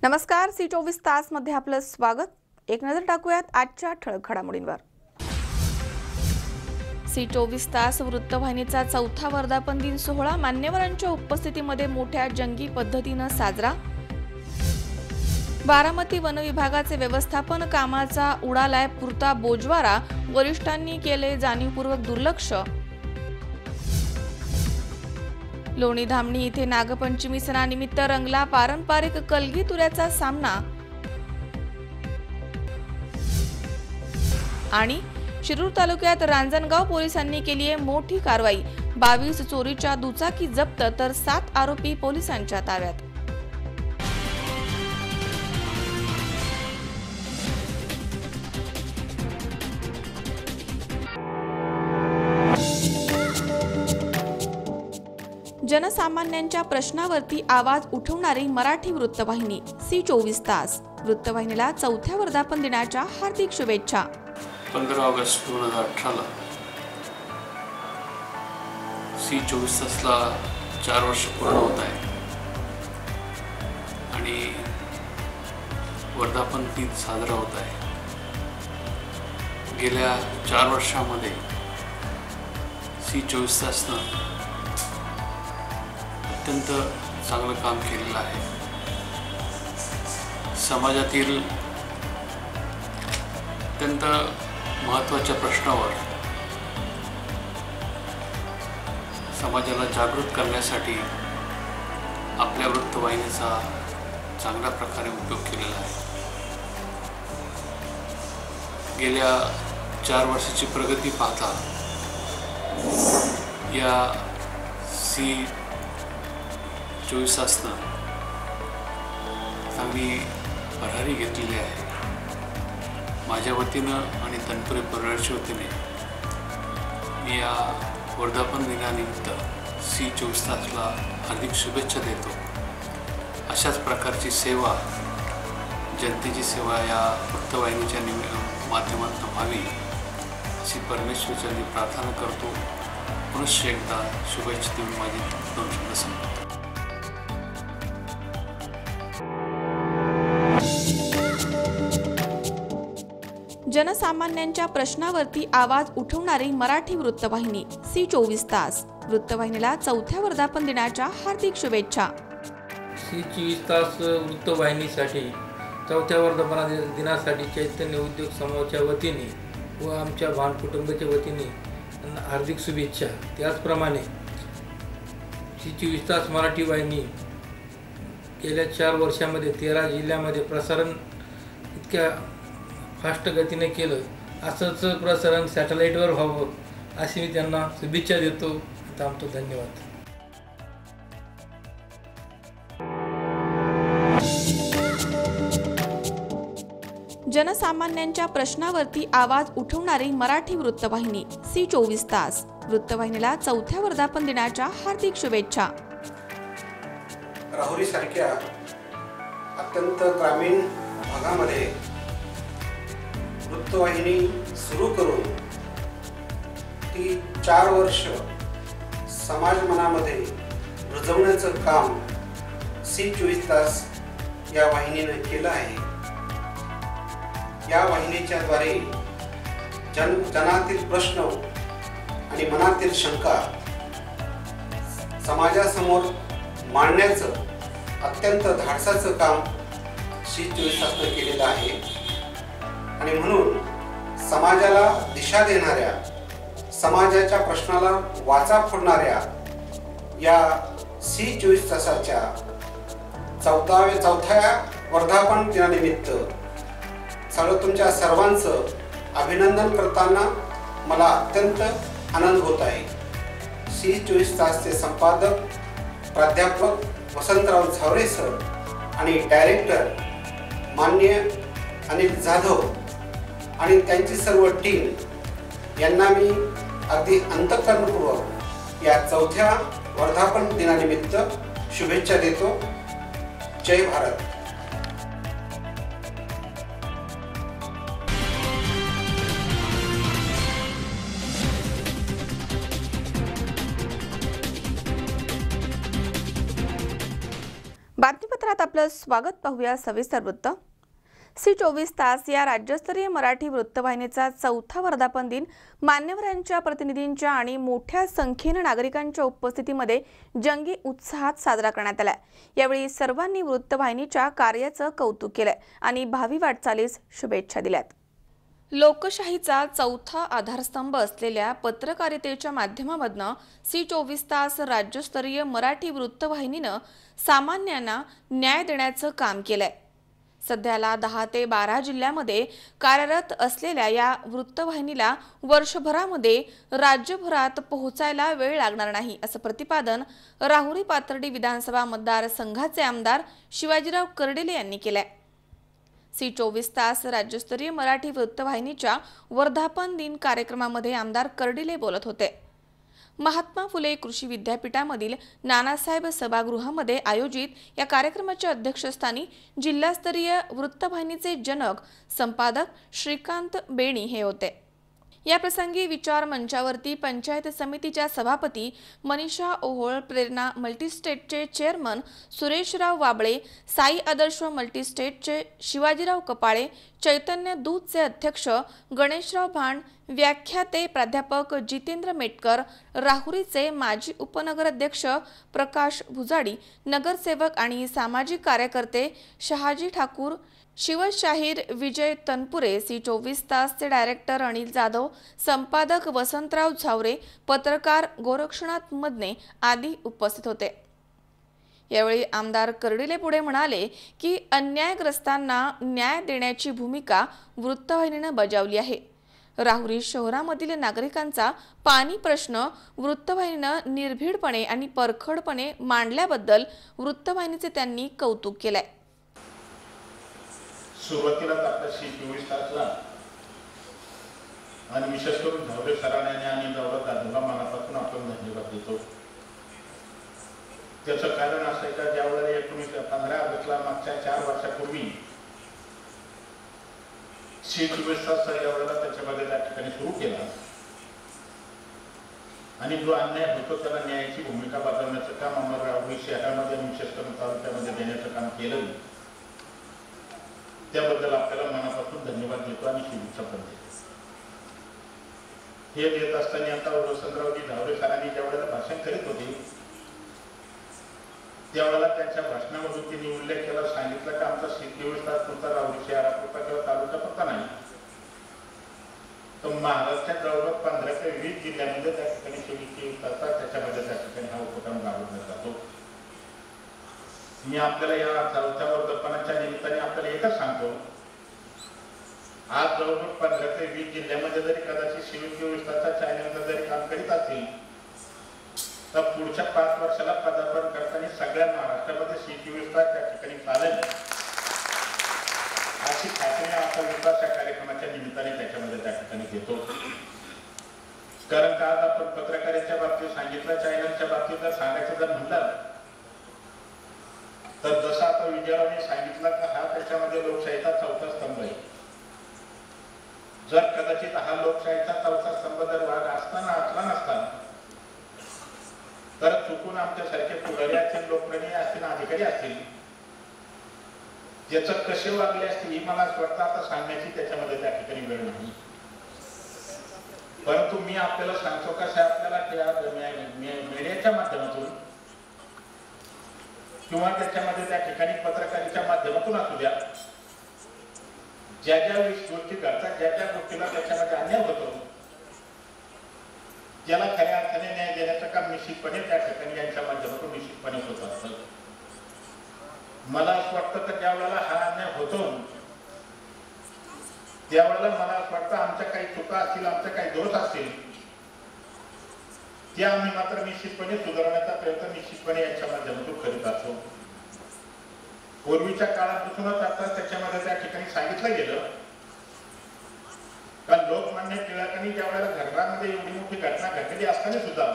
नमस्कार, सी24 तास मध्ये आपलं स्वागत। एक नजर टाकूयात आजच्या ठळक घडामोडींवर। सी24 तास वृत्तवाहिनीचा चौथा वर्धापन दिन सोहळा मान्यवरांच्या उपस्थितीमध्ये मोठ्या जंगी पद्धतीने साजरा। बारामती वन विभागाचे व्यवस्थापन कामाचा उडालाय पुरता बोजवारा, वरिष्ठांनी केले जाणीवपूर्वक दुर्लक्ष। लोणी धामणी इथे नागपंचमी सणानिमित्त रंगला पारंपरिक कलगी तुऱ्याचा सामना। आणि शिरूर तालुक्यात रांजणगाव पोलिसांनी केली आहे मोठी कारवाई। 22 चोरीच्या दुचाकी जप्त तर 7 आरोपी पोलिसांच्या ताब्यात। जनसामान्यांच्या प्रश्नावरती आवाज उठवणारी मराठी वृत्तवाहिनी सी24 तास। वृत्तवाहिनीला चौथ्या वर्धापन दिनाच्या हार्दिक शुभेच्छा। 15 ऑगस्ट 2018 ला सी24 तासला 4 वर्ष पूर्ण होत आहे आणि वर्धापन दिन साजरा होत आहे। गेल्या 4 वर्षांमध्ये सी24 तासनं अत्यंत चांगलं काम केलेलं आहे। समाजातील अत्यंत महत्त्वाच्या प्रश्नावर समाजाला जागृत करण्यासाठी आपल्या वृत्तवाहिनीचा चांगल्या प्रकारे उपयोग केलेला आहे। गेल्या 4 वर्षाची प्रगती पाहता या सी24 तासनं चांगली भरारी घेतलेली आहे। माझ्या वतीनं आणि तनपुरे परिवाराच्या वतीने मी या वर्धापन दिनानिमित्त सी24 तासला हार्दिक शुभेच्छा देतो। अशाच प्रकारची सेवा, जनतेची सेवा या वृत्तवाहिनीच्या माध्यमातून व्हावी अशी परमेश्वराची प्रार्थना करतो। पुनश्च एकदा शुभेच्छा देऊन माझी 2 शब्द संपवतो। जनसामान्यांच्या प्रश्नावरती आवाज उठवणारी मराठी वृत्तवाहिनी सी24 तास। वृत्तवाहिनीला चौथ्या वर्धापन दिनाच्या हार्दिक शुभेच्छा। सी24 तास वृत्तवाहिनीसाठी चौथ्या वर्धापन दिनासाठी चैतन्य उद्योग समूहाच्या वतीने व आमच्या भान कुटुंबाच्या वतीने हार्दिक शुभेच्छा। त्याचप्रमाणे सी24 तास मराठी वाहिनी गेल्या 4 वर्षांमध्ये 13 जिल्ह्यामध्ये प्रसारण इतक्या फास्ट गतीने केलं। असंच प्रसारण सॅटेलाईटवर व्हावं अशी मी त्यांना शुभेच्छा देतो। थांबतो, धन्यवाद। जनसामान्यांच्या प्रश्नावरती आवाज उठवणारी मराठी वृत्तवाहिनी सी24 तास। वृत्तवाहिनीला चौथ्या वर्धापन दिनाच्या हार्दिक शुभेच्छा। राहुरी सारख्या अत्यंत ग्रामीण भागामध्ये वृत्तवाहिनी सुरू करून ती 4 वर्ष समाज मनामध्ये रुजवण्याचं काम सी24 तास या वाहिनीने केलं आहे। या वाहिनीच्या द्वारे जनातील प्रश्न आणि मनातील शंका समाजासमोर मांडण्याचं अत्यंत धाडसाचं काम सी24 तासने केलेलं आहे। आणि म्हणून समाजाला दिशा देणाऱ्या, समाजाच्या प्रश्नाला वाचा फोडणाऱ्या या सी24 तासाच्या चौथ्या वर्धापन दिनानिमित्त तुमच्या सर्वांचं अभिनंदन करताना मला अत्यंत आनंद होत आहे। सी24 तासचे संपादक प्राध्यापक वसंतराव झावरे सर आणि डायरेक्टर माननीय अनिल जाधव आणि त्यांची सर्व टीम यांना मी अगदी अंतःकरणपूर्वक या चौथ्या वर्धापन दिनानिमित्त शुभेच्छा देतो। जय भारत। बातमीपत्रात आपलं स्वागत. पाहूया सविस्तर वृत्त. सी 24 या राज्यस्तरीय मराठी वृत्तवाहिनीचा 4था वर्धापन दिन मान्यवरांच्या प्रतिनिधींच्या आणि मोठ्या संख्येने नागरिकांच्या उपस्थितीमध्ये जंगी उत्साहात साजरा करण्यात आला. यावेळी सर्वांनी वृत्तवाहिनीच्या कार्याचं कौतुक केलंय आणि भावी वाटचालीस शुभेच्छा दिल्यात. लोकशाहीचा 4था आधारस्तंभ असलेल्या पत्रकारितेच्या माध्यमामधून सी 24 राज्यस्तरीय मराठी वृत्तवाहिनीनं सामान्यांना न्याय देण्याचं काम केलंय. सध्याला 10 ते 12 जिल्ह्यामध्ये कार्यरत असलेल्या या वृत्तवाहिनीला वर्षभरामध्ये राज्यभरात पोहोचायला वेळ लागणार नाही, असं प्रतिपादन राहुरी पाथर्डी विधानसभा मतदारसंघाचे आमदार शिवाजीराव कर्डिले यांनी केलंय. सी 24 राज्यस्तरीय मराठी वृत्तवाहिनीच्या वर्धापन दिन कार्यक्रमामध्ये आमदार कर्डिले बोलत होते. महात्मा फुले कृषी विद्यापीठामधील नानासाहेब सभागृहामध्ये आयोजित या कार्यक्रमाच्या अध्यक्षस्थानी जिल्हास्तरीय वृत्तवाहिनीचे जनक संपादक श्रीकांत बेणी हे होते. या प्रसंगी विचार मंचावरती पंचायत समितीच्या सभापती मनीषा ओहोळ, प्रेरणा मल्टीस्टेटचे चेअरमन सुरेशराव वाबळे, साई आदर्श मल्टीस्टेटचे शिवाजीराव कपाळे, चैतन्य दूतचे अध्यक्ष गणेशराव भांड, व्याख्याते प्राध्यापक जितेंद्र मेटकर, राहुरीचे माजी उपनगराध्यक्ष प्रकाश भुजाडी, नगरसेवक आणि सामाजिक कार्यकर्ते शहाजी ठाकूर, शिवशाहीर विजय तनपुरे, सी 24चे डायरेक्टर अनिल जाधव, संपादक वसंतराव झावरे, पत्रकार गोरक्षनाथ मदने आदी उपस्थित होते. यावेळी आमदार कर्डिले पुढे म्हणाले की अन्यायग्रस्तांना न्याय देण्याची भूमिका वृत्तवाहिनीनं बजावली आहे. राहुरी शहरामधील नागरिकांचा पाणी प्रश्न वृत्तवाहिनीनं निर्भीडपणे आणि परखडपणे मांडल्याबद्दल वृत्तवाहिनीचे त्यांनी कौतुक केलंय. सुरुवातीला आपल्या सी 24 आणि विशेष करून झावरे सरांनी आणि दौलत दादूला मनापासून आपण धन्यवाद देतो. त्याचं कारण असं आहे का ज्यावेळेला 15 ऑगस्टला मागच्या 4 वर्षापूर्वी सी 24 यावेळेला त्याच्यामध्ये त्या ठिकाणी सुरू केला आणि जो अन्याय होतो त्याला न्यायाची भूमिका बजावण्याचं काम आम्हाला राहुरी शहरामध्ये आणि विशेष करून तालुक्यामध्ये देण्याचं काम केलं. त्याबद्दल आपल्याला मनापासून धन्यवाद देतो आणि शुभेच्छा पण देतो. हे देत असताना आता वसंतरावजी झावरे सरांनी ज्यावेळेला भाषण करीत होते त्यावेळेला त्यांच्या भाषणामधून त्यांनी उल्लेख केला, सांगितलं की आमचा सी 24 पुरता राहुरी शहरापुरता किंवा तालुक्यापुरता नाही तर महाराष्ट्रात जवळपास 15 ते 20 जिल्ह्यामध्ये त्या ठिकाणी त्याच्यामध्ये त्या ठिकाणी हा उपक्रम राबवण्यात जातो. मी आपल्याला या 4थ्या वर्धापनाच्या निमित्ताने आपल्याला एकच सांगतो, आज जवळपास 15 ते 20 जिल्ह्यामध्ये जरी कदाचित सी 24 चॅनलचं जरी काम करीत असेल तर पुढच्या 5 वर्षाला पदार्पण करताना सगळ्या महाराष्ट्रामध्ये सी 24 त्या ठिकाणी चालेल अशी खात्री आपला विश्वास या कार्यक्रमाच्या निमित्ताने त्याच्यामध्ये त्या ठिकाणी घेतो. कारण का आज आपण पत्रकारितेच्या बाबतीत सांगितलं, चॅनलच्या बाबतीत जर सांगायचं जर म्हणलं तर जसं आता विजयरावांनी सांगितलं की हा त्याच्यामध्ये लोकशाहीचा 4था स्तंभ आहे. जर कदाचित हा लोकशाहीचा 4था स्तंभ जर वाढ असला नसता तर चुकून आमच्यासारखे पुढारी असतील, लोकप्रतिनिधी असतील, अधिकारी असतील ज्याचं कसे वागले असतील ही मला असं वाटतं आता सांगण्याची त्याच्यामध्ये त्या ठिकाणी वेळ नाही. परंतु मी आपल्याला सांगतो कसं आपल्याला मीडियाच्या माध्यमातून किंवा त्याच्यामध्ये त्या ठिकाणी पत्रकारितेच्या माध्यमातून असू द्या, ज्या ज्या गोष्टी घडतात, ज्या ज्या गोष्टीला त्याच्यामध्ये अन्याय होतो ज्याला खऱ्या अर्थाने न्याय देण्याचं काम निश्चितपणे त्या ठिकाणी यांच्या माध्यमातून निश्चितपणे होत असतं. मला असं वाटतं की ज्या वेळेला हा अन्याय होतो त्यावेळेला मला असं वाटतं आमच्या काही चुका असतील, आमचे काही दोष असतील ते आम्ही मात्र निश्चितपणे सुधारण्याचा प्रयत्न निश्चितपणे यांच्या माध्यमातून करीत असतो. पूर्वीच्या काळापासूनच आता त्याच्यामध्ये त्या ठिकाणी सांगितलं गेलं का लोकमान्य टिळकांनी ज्या वेळेला घरामध्ये एवढी मोठी घटना घडलेली असताना सुद्धा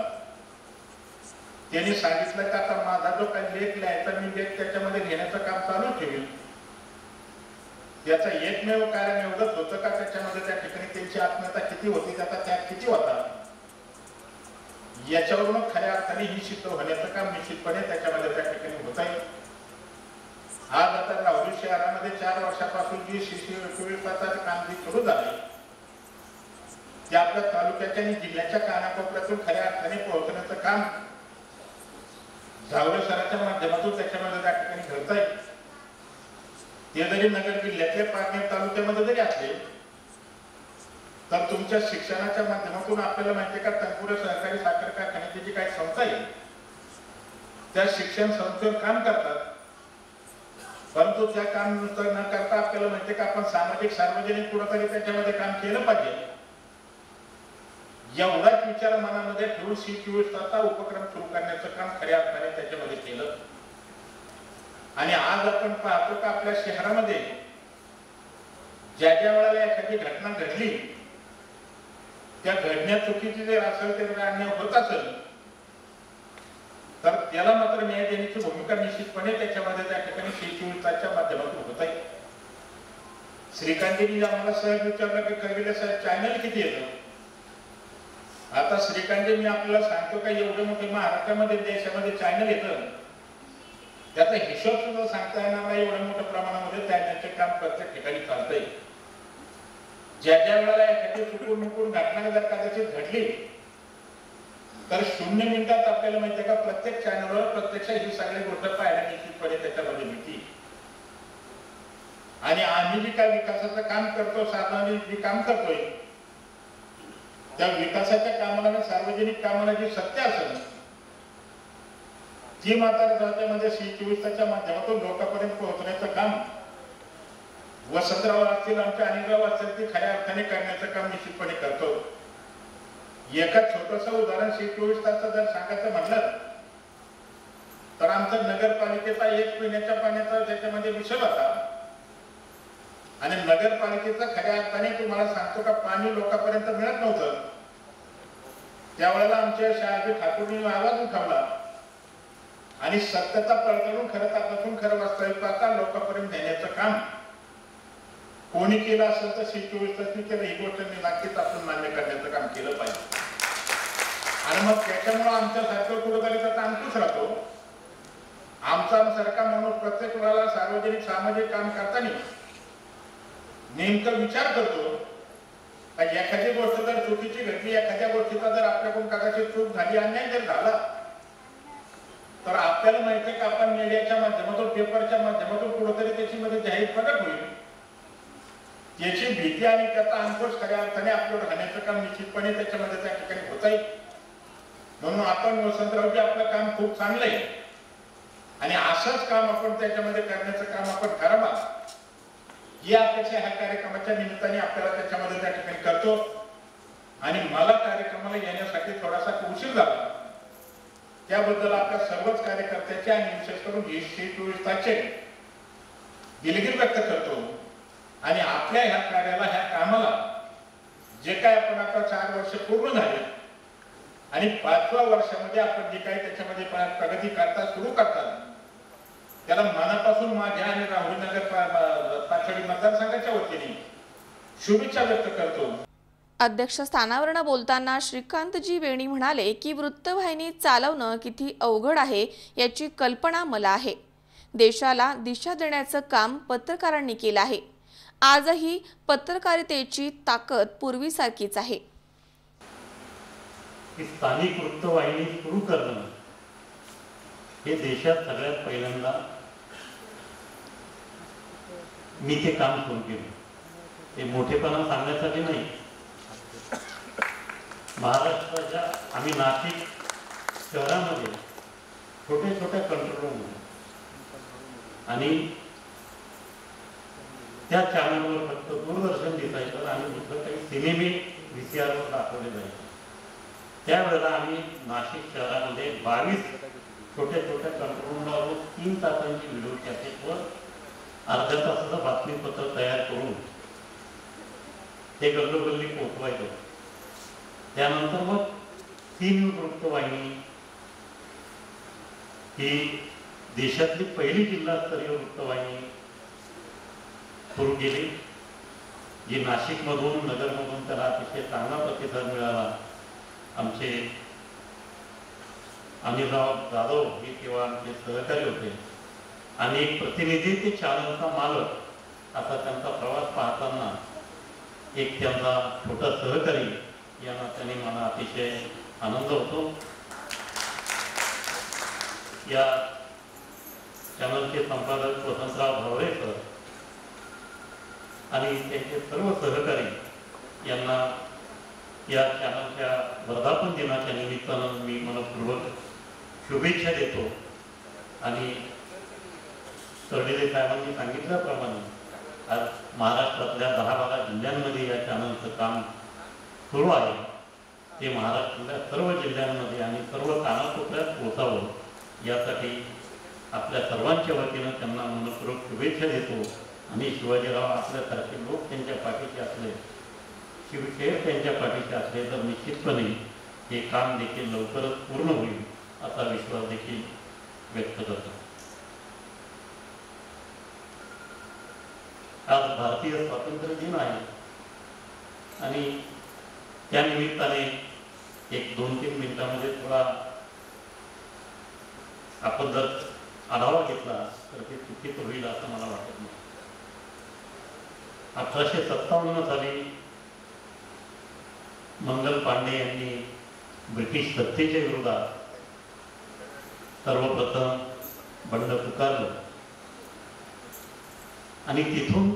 त्यांनी सांगितलं की आता माझा जो काही लेख लिहायचा मी लेख त्याच्यामध्ये लिहिण्याचं काम चालू ठेवेल. याचं एकमेव कारण एवढंच होतं का त्याच्यामध्ये त्या ठिकाणी त्यांची आत्मीयता किती होती, त्याचा त्याग किती होता, याच्यावरून खऱ्या अर्थाने ही सिद्ध होण्याचं काम निश्चितपणे त्याच्यामध्ये त्या ठिकाणी होत आहे. आज आता राहुरी शहरामध्ये 4 वर्षापासून जी सी 24 तासाचं काम जे सुरू झालंय ते आपल्या तालुक्याच्या आणि जिल्ह्याच्या कानाकोपऱ्यातून खऱ्या अर्थाने पोहोचण्याचं काम जावरे सराच्या माध्यमातून त्याच्यामध्ये त्या ठिकाणी घडत आहे. ते जरी नगर जिल्ह्यातले पारनेर तालुक्यामध्ये जरी असले तर तुमच्या शिक्षणाच्या माध्यमातून आपल्याला माहिती आहे का तनपुरे सहकारी साखर कारखान्याची जी काही संस्था आहे त्या शिक्षण संस्थेवर काम करतात. परंतु त्या काम नुसतं न करता आपल्याला माहिती का आपण सामाजिक सार्वजनिक कुठंतरी त्याच्यामध्ये काम केलं पाहिजे एवढाच विचार मनामध्ये ठेवून सी 24 तास उपक्रम सुरू करण्याचं काम खऱ्या अर्थाने त्याच्यामध्ये केलं. आणि आज आपण पाहतो का आपल्या शहरामध्ये ज्या ज्या वेळेला एखादी घटना घडली त्या घडण्या चुकीची जर असेल ते अन्याय होत असेल तर त्याला मात्र न्याय देण्याची भूमिका निश्चितपणे त्याच्यामध्ये त्या ठिकाणी सी 24 तासच्या माध्यमातून होत आहे. श्रीकांतजींनी आम्हाला सहज विचारलं की करविले साहेब चॅनल किती येतं. आता श्रीकांतजी मी आपल्याला सांगतो का एवढे मोठे महाराष्ट्रामध्ये देशामध्ये चॅनल येतं त्याचा हिशोब सुद्धा सांगता येणार नाही एवढ्या मोठ्या प्रमाणामध्ये चॅनलचे काम प्रत्येक ठिकाणी चालतंय. ज्या ज्या वेळेला एखादी चुकून मुकून घटना जर कदाचित घडली तर 0 मिनिटात आपल्याला माहिती आहे का प्रत्येक चॅनलवर प्रत्यक्ष ही सगळी गोष्ट पाहायला निश्चितपणे त्याच्यामध्ये मिळते. आणि आम्ही जी काय विकासाचं काम करतो साधारण जे काम करतोय त्या विकासाच्या कामाला सार्वजनिक कामाला जी सत्य असेल ती मात्र त्याच्यामध्ये सी 24 तासच्या माध्यमातून लोकांपर्यंत पोहोचण्याचं काम वसंतराव असतील आमच्या अनिलराव असतील ते खऱ्या अर्थाने करण्याचं काम निश्चितपणे करतो. एका छोटंसं उदाहरण सी 24 तासाचं जर सांगायचं म्हटलं तर आमचा नगरपालिकेचा एक पिण्याच्या पाण्याचा त्याच्यामध्ये विषय होता आणि नगरपालिकेचा खऱ्या अर्थाने तुम्हाला सांगतो का पाणी लोकांपर्यंत मिळत नव्हतं. त्यावेळेला आमच्या शहाजी ठाकूरनी आवाज उठवला आणि सत्यता पडताळून खरं तपासून खरं वास्तविक पाहता लोकांपर्यंत नेण्याचं काम कोणी केलं असेल तर सी 24 तास केलं ही गोष्ट नक्कीच आपण मान्य करण्याचं काम केलं पाहिजे. आणि मग त्याच्यामुळे आमच्यासारखं कुठंतरी त्याचा अंकुश राहतो. आमच्यासारखा माणूस प्रत्येक वेळेला सार्वजनिक सामाजिक काम करताना नेमका विचार करतो एखादी गोष्ट जर चुकीची घडली एखाद्या गोष्टीचा जर आपल्याकडून कदाचित चूक झाली अन्याय जर झाला तर आपल्याला माहिती आहे की आपण मीडियाच्या माध्यमातून पेपरच्या माध्यमातून कुठेतरी त्याची जाहीर प्रकट होईल याची भीती आणि त्याचा अंकुश खऱ्या अर्थाने आपल्यावर राहण्याचं काम निश्चितपणे त्याच्यामध्ये त्या ठिकाणी होत आहे. म्हणून आपण वसंतरावजी आपलं काम खूप चांगलं आहे आणि असंच काम आपण त्याच्यामध्ये करण्याचं काम आपण करावं ही अपेक्षा ह्या कार्यक्रमाच्या निमित्ताने आपल्याला त्याच्यामध्ये त्या ठिकाणी करतो. आणि मला कार्यक्रमाला येण्यासाठी थोडासा उशीर झाला त्याबद्दल आपल्या सर्वच कार्यकर्त्याचे आणि विशेष करून सी 24 तासचे दिलगिरी व्यक्त करतो. आणि आपल्या ह्या कार्याला ह्या कामाला जे काय आपण आता 4 वर्ष पूर्ण झाले आणि 5व्या वर्षामध्ये आपण जे काही त्याच्यामध्ये प्रगती करता सुरू करतात त्याला मनापासून माझ्या आणि राहुरी नगर पाथर्डी मतदारसंघाच्या वतीने शुभेच्छा व्यक्त करतो. अध्यक्षस्थानावरून बोलताना श्रीकांतजी वेणी म्हणाले की वृत्तवाहिनी चालवणं किती अवघड आहे याची कल्पना मला आहे. देशाला दिशा देण्याचं काम पत्रकारांनी केलं आहे. आजही पत्रकारितेची ताकद पूर्वीसारखीच आहे. स्थानिक वृत्तवाहिनी सुरू करणं हे देशात सगळ्यात पहिल्यांदा मी ते काम सुरू केलं. ते मोठेपणा सांगण्यासाठी नाही. महाराष्ट्राच्या आम्ही नाशिक शहरामध्ये छोट्या छोट्या कंट्रोल रूम आणि त्या चॅनलवर फक्त दूरदर्शन दिसायचं आणि दुसरं काही सिनेमे VCR वर दाखवले जायचे. त्यावेळेला आम्ही नाशिक शहरामध्ये 22 छोट्या छोट्या कंट्रोल रूमवर 3 तासांची व्हिडिओ कॅसेटवर अर्ध्या तासाचं बातमीपत्र तयार करून ते गल्लोगल्ली पोहोचवायचं. त्यानंतर मग सी न्यूज वृत्तवाहिनी ही देशातली पहिली जिल्हास्तरीय वृत्तवाहिनी सुरू केली जी नाशिकमधून नगरमधून त्याला अतिशय चांगला प्रतिसाद मिळाला. आमचे अनिलराव जाधव हे तेव्हा आमचे सहकारी होते आणि एक प्रतिनिधी ते चॅनलचा मालक असा त्यांचा प्रवास पाहताना एक त्यांचा छोटा सहकारी या नात्याने मला अतिशय आनंद होतो. या चॅनलचे संपादक वसंतराव भावरे सर आणि त्यांचे सर्व सहकारी यांना या चॅनलच्या वर्धापन दिनाच्या निमित्तानं मी मनपूर्वक शुभेच्छा देतो. आणि सरडेले साहेबांनी सांगितल्याप्रमाणे आज महाराष्ट्रातल्या 10-12 जिल्ह्यांमध्ये या चॅनलचं काम सुरू आहे. ते महाराष्ट्रातल्या सर्व जिल्ह्यांमध्ये आणि सर्व कानाकोपऱ्यात पोहोचावं यासाठी आपल्या सर्वांच्या वतीनं त्यांना मनपूर्वक शुभेच्छा देतो. आणि शिवाजीराव आपल्यासारखे लोक त्यांच्या पाठीचे असले, शिवशेर त्यांच्या पाठीचे असले तर निश्चितपणे हे काम देखील लवकरच पूर्ण होईल असा विश्वास देखील व्यक्त करतो. आज भारतीय स्वातंत्र्य दिन आहे आणि त्या निमित्ताने एक 2-3 मिनिटांमध्ये थोडा आपण जर आढावा घेतला तर ते चुकीचं होईल असं मला वाटत नाही. 1857 साली मंगल पांडे यांनी ब्रिटिश सत्तेच्या विरोधात सर्वप्रथम बंड पुकारलं आणि तिथून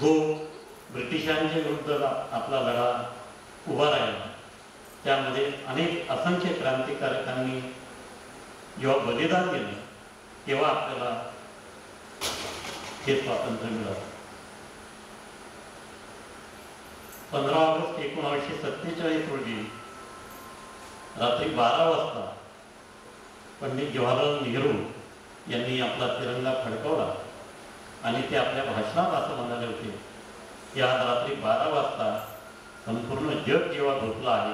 जो ब्रिटिशांच्या विरुद्ध आपला लढा उभा राहिला त्यामध्ये अनेक असंख्य क्रांतिकारकांनी जेव्हा बलिदान दिलं तेव्हा आपल्याला हे स्वातंत्र्य मिळालं. 15 ऑगस्ट 1947 रोजी रात्री 12 वाजता पंडित जवाहरलाल नेहरू यांनी आपला तिरंगा फडकवला आणि ते आपल्या भाषणात असं म्हणाले होते की आज रात्री 12 वाजता संपूर्ण जग जेव्हा झोपलं आहे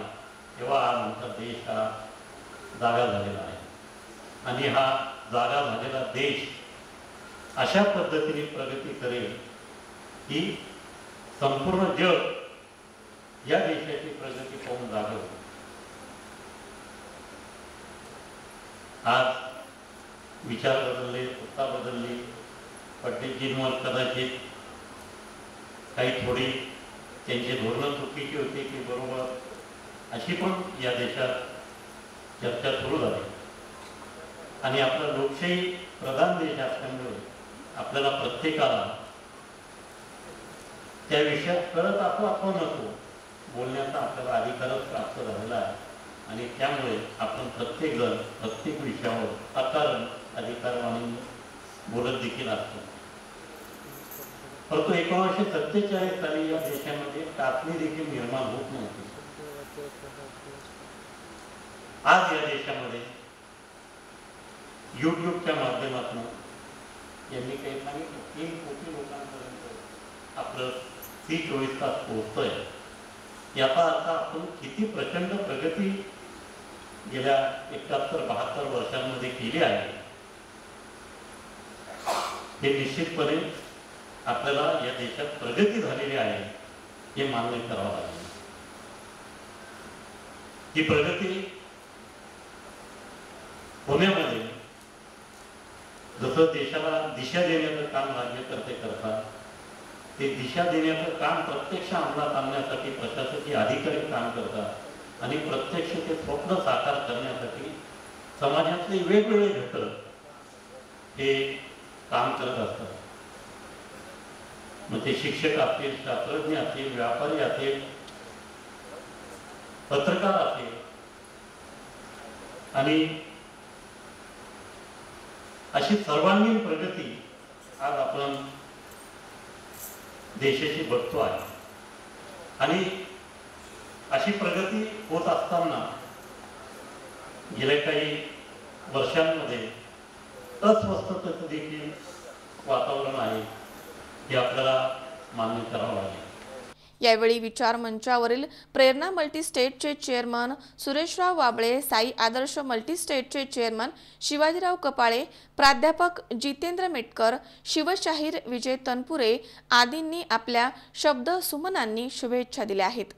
तेव्हा आज आमचा देश हा जागा झालेला आहे. आणि हा जागा झालेला देश अशा पद्धतीने प्रगती करेल की संपूर्ण जग या देशाची प्रगती पाहून जागा होईल. आज विचार बदलले, सत्ता बदलली, पंडितजींवर कदाचित काही थोडी त्यांची धोरणं चुकीची होती की बरोबर अशी पण या देशात चर्चा सुरू झाली. आणि आपला लोकशाही प्रधान देश असल्यामुळे आपल्याला प्रत्येकाला त्या विषयात कळत आपण नको बोलण्याचा आपल्याला अधिकारच प्राप्त झालेला आहे. आणि त्यामुळे आपण प्रत्येकजण प्रत्येक विषयावर अकारण अधिकारवाणी बोलत देखील असतो. परंतु 1947 साली या देशामध्ये टाचणी देखील निर्माण होत नव्हती. आज या देशामध्ये युट्यूबच्या माध्यमातून यांनी काही सांगितलं 3 कोटी लोकांपर्यंत आपलं C24 तास पोहोचतोय. याचा अर्थ आपण किती प्रचंड प्रगती गेल्या 71-72 वर्षांमध्ये केली आहे हे निश्चितपणे आपल्याला या देशात प्रगती झालेली आहे हे मान्य करावं लागेल. ही प्रगती होण्यामध्ये जसं देशाला दिशा देण्याचं काम राज्यकर्ते करतात ते दिशा देण्याचं काम प्रत्यक्ष अंमलात आणण्यासाठी प्रशासकीय अधिकारी काम करतात आणि प्रत्यक्ष ते स्वप्न साकार करण्यासाठी समाजातले वेगवेगळे घटक हे काम करत असतात. मग ते शिक्षक असतील, शास्त्रज्ञ असतील, व्यापारी असतील, पत्रकार असतील आणि अशी सर्वांगीण प्रगती आज आपण देशाची बघतो आहे. आणि अशी प्रगती होत असताना गेल्या काही वर्षांमध्ये अस्वस्थतेचं देखील वातावरण आहे हे आपल्याला मान्य करावं लागेल. यावेळी विचार मंचावरील प्रेरणा मल्टीस्टेटचे चेअरमन सुरेशराव वाबळे, साई आदर्श मल्टीस्टेटचे चेअरमन शिवाजीराव कपाळे, प्राध्यापक जितेंद्र मेटकर, शिवशाहीर विजय तनपुरे आदींनी आपल्या शब्द सुमनांनी शुभेच्छा दिल्या आहेत.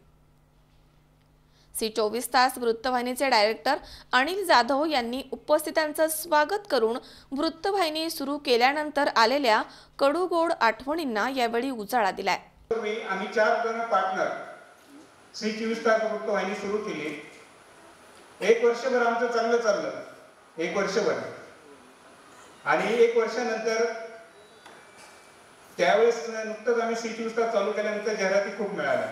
सी 24 तास वृत्तवाहिनीचे डायरेक्टर अनिल जाधव यांनी उपस्थितांचं स्वागत करून वृत्तवाहिनी सुरू केल्यानंतर आलेल्या कडूगोड आठवणींना यावेळी उजाळा दिलाय. आम्ही 4 जण पार्टनर सी 24 तास वृत्तवाहिनी सुरू केली. 1 वर्षभर आमचं चांगलं चाललं, 1 वर्षभर. आणि 1 वर्षानंतर त्यावेळेस नुकतंच आम्ही सी 24 तास चालू केल्यानंतर जाहिराती खूप मिळाल्या.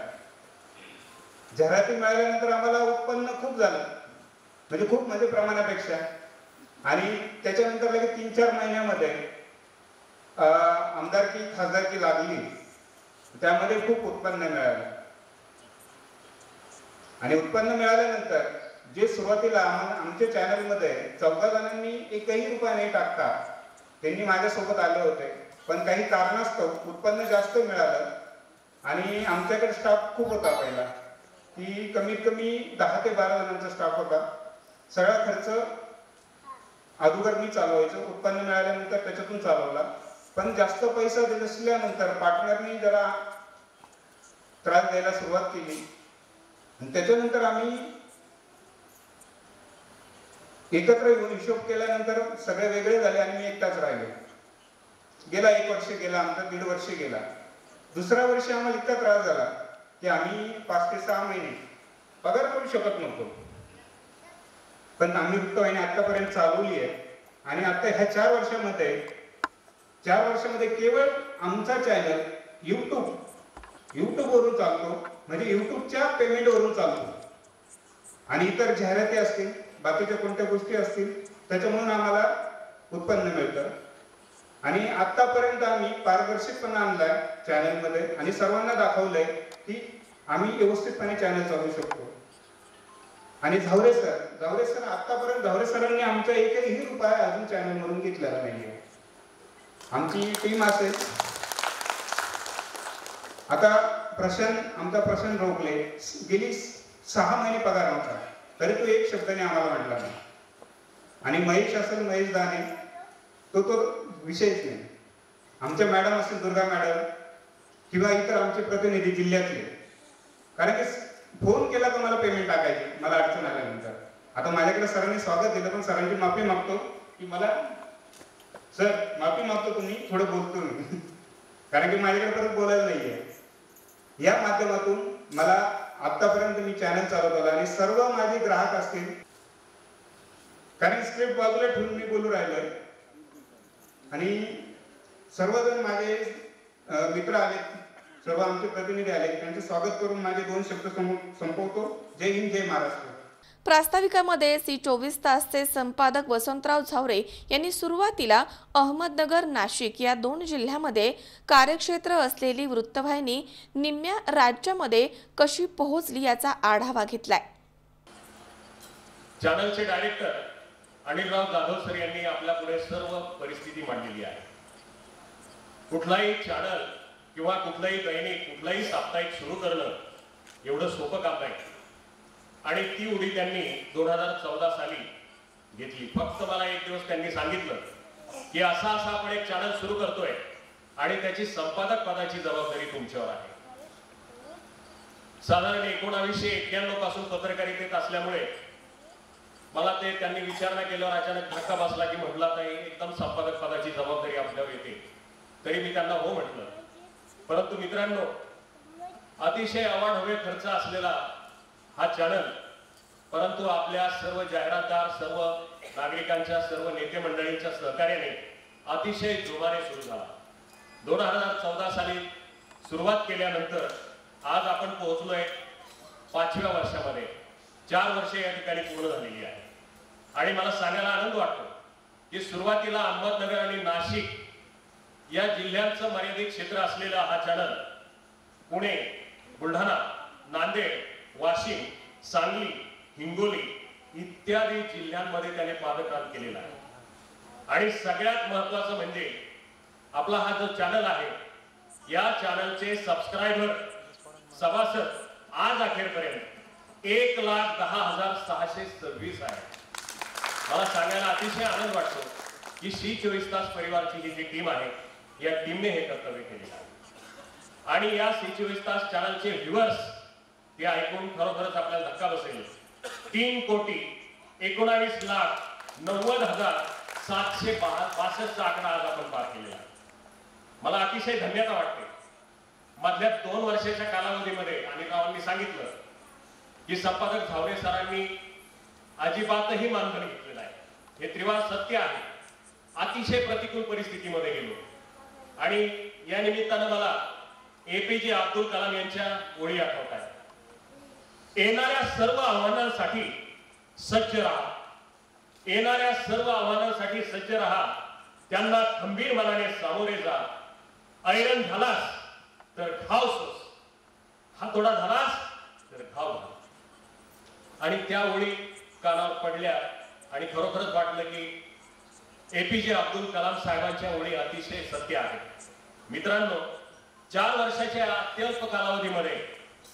जाहिराती मिळाल्यानंतर आम्हाला उत्पन्न खूप झालं, म्हणजे प्रमाणापेक्षा. आणि त्याच्यानंतर लगेच 3-4 महिन्यामध्ये आमदारकी खासदारकी लागली. त्यामध्ये खूप उत्पन्न मिळालं. आणि उत्पन्न मिळाल्यानंतर जे सुरुवातीला आमच्या चॅनलमध्ये 14 जणांनी 1ही रुपया नाही टाकता त्यांनी माझ्यासोबत आले होते. पण काही कारणास्तव उत्पन्न जास्त मिळालं आणि आमच्याकडे स्टाफ खूप होता पहिला, की कमीत कमी 10 ते 12 जणांचा स्टाफ होता. सगळा खर्च अगोदर मी चालवायचो, उत्पन्न मिळाल्यानंतर त्याच्यातून चालवला. पण जास्त पैसा दिल्यानंतर पार्टनरनी जरा त्रास द्यायला सुरुवात केली. आणि त्याच्यानंतर आम्ही एकत्र येऊन हिशोब केल्यानंतर सगळे वेगळे झाले आणि मी एकटाच राहिलो. गेला 1 वर्ष गेला, आमचा 1.5 वर्ष गेला. दुसऱ्या वर्षी आम्हाला इतका त्रास झाला की आम्ही 5 ते 6 महिने पगार करू शकत नव्हतो. पण आम्ही वृत्तवाहिनी आतापर्यंत चालवली आहे. आणि आता ह्या 4 वर्षामध्ये केवळ आमचा चॅनल युट्यूब वरून चालतो, म्हणजे युट्यूबच्या पेमेंटवरून चालतो. आणि इतर जाहिराती असतील, बाकीच्या कोणत्या गोष्टी असतील, त्याच्यामुळे आम्हाला उत्पन्न मिळतं. आणि आतापर्यंत आम्ही पारदर्शकपणा आणलाय चॅनलमध्ये आणि सर्वांना दाखवलंय की आम्ही व्यवस्थितपणे चॅनल चालवू शकतो. आणि झावरे सर आतापर्यंत झावरे सरांनी आमचा 1ही रुपया अजून चॅनल मधून घेतलेला नाहीये. आमची टीम असेल. आता आमचा प्रश्न रोखले गेली 6 महिने पगार आमचा, तरी तो 1 शब्दाने आम्हाला म्हटला नाही. आणि महेश दाने तो विषयच नाही. आमच्या मॅडम असतील, दुर्गा मॅडम किंवा इतर आमचे प्रतिनिधी जिल्ह्यातले, कारण की फोन केला तर मला पेमेंट टाकायची मला अडचण आल्यानंतर. आता माझ्याकडे सरांनी स्वागत दिलं, पण सरांची माफी मागतो की मला सर माफी मागतो, तुम्ही थोडं बोलतो मी कारण की माझ्याकडे परत बोलायला नाहीये. या माध्यमातून मला आतापर्यंत मी चॅनल चालवत आलो. आणि सर्व माझे ग्राहक असतील, कारण स्क्रिप्ट बाजूला ठेवून मी बोलू राहिलोय. आणि सर्वजण माझे मित्र आले, सर्व आमचे प्रतिनिधी आले, त्यांचे स्वागत करून माझे 2 शब्द संपवतो. जय हिंद, जय महाराष्ट्र. प्रास्ताविकामध्ये सी 24 तासचे संपादक वसंतराव झावरे यांनी सुरुवातीला अहमदनगर, नाशिक या 2 जिल्ह्यामध्ये कार्यक्षेत्र असलेली वृत्तवाहिनी निम्म्या राज्यामध्ये कशी पोहोचली याचा आढावा घेतलाय. चॅनलचे डायरेक्टर अनिलराव जाधव सर यांनी आपल्या पुढे सर्व परिस्थिती मांडलेली आहे. कुठलाही चॅनल किंवा कुठलाही दैनिक, कुठलाही साप्ताहिक सुरू करणं एवढं सोपं काम नाही. आणि ती उडी त्यांनी 2014 साली घेतली. फक्त मला एक दिवस त्यांनी सांगितलं की असा आपण एक चॅनल सुरू करतोय आणि त्याची संपादक पदाची जबाबदारी तुमच्यावर आहे. साधारण 1991 पासून पत्रकारितेत असल्यामुळे मला ते त्यांनी विचारणा केल्यावर अचानक धक्का बसला की म्हटलं नाही एकदम संपादक पदाची जबाबदारी आपल्यावर येते. तरी मी त्यांना हो म्हटलं. परंतु मित्रांनो, अतिशय अवाढव्य खर्च असलेला हा चॅनल, परंतु आपल्या सर्व जाहिरातदार, सर्व नागरिकांच्या, सर्व नेते मंडळींच्या सहकार्याने अतिशय जोमाने सुरू झाला. 2014 साली सुरुवात केल्यानंतर आज आपण पोहोचलोय 5व्या वर्षामध्ये. 4 वर्षे या ठिकाणी पूर्ण झालेली आहे. आणि मला सांगायला आनंद वाटतो की सुरुवातीला अहमदनगर आणि नाशिक या जिल्ह्यांचं मर्यादित क्षेत्र असलेला हा चॅनल पुणे, बुलढाणा, नांदेड, वाशिम, सांगली, हिंगोली इत्यादी जिल्ह्यांमध्ये त्याने पादकाम केलेला आहे. आणि सगळ्यात महत्त्वाचं म्हणजे आपला हा जो चॅनल आहे, या चॅनलचे सबस्क्रायबर, सभासद आज अखेरपर्यंत 1,10,626 आहे. मला सांगायला अतिशय आनंद वाटतो की सी 24 तास परिवारची ही जी टीम आहे, या टीमने हे कर्तव्य केले आहे. आणि या सी 24 तास चॅनलचे व्ह्युअर्स ते ऐकून खरोखरच आपल्याला धक्का बसेल. 3,90,90,762 आकडा आज आपण पार केलेला. मला अतिशय धन्यता वाटते. मधल्या 2 वर्षाच्या कालावधीमध्ये अनिलरावांनी सांगितलं की संपादक झावरे सरांनी अजिबातही मानधन घेतलेलं आहे. हे त्रिवार सत्य आहे. अतिशय प्रतिकूल परिस्थितीमध्ये गेलो आणि या निमित्तानं मला APJ अब्दुल कलाम यांच्या ओळी आठवत आहेत. येणाऱ्या सर्व आव्हानांसाठी सज्ज राहा. येणाऱ्या सर्व आव्हानांसाठी सज्ज राहा. त्यांना खंबीर मनाने सामोरे जा. ऐरण झालास तर घाव सोस, हातोडा झालास तर घाव घाल. आणि त्या ओळी कानावर पडल्या आणि खरोखरच वाटलं की APJ अब्दुल कलाम साहेबांच्या ओळी अतिशय सत्य आहेत. मित्रांनो, 4 वर्षाच्या अत्यल्प कालावधीमध्ये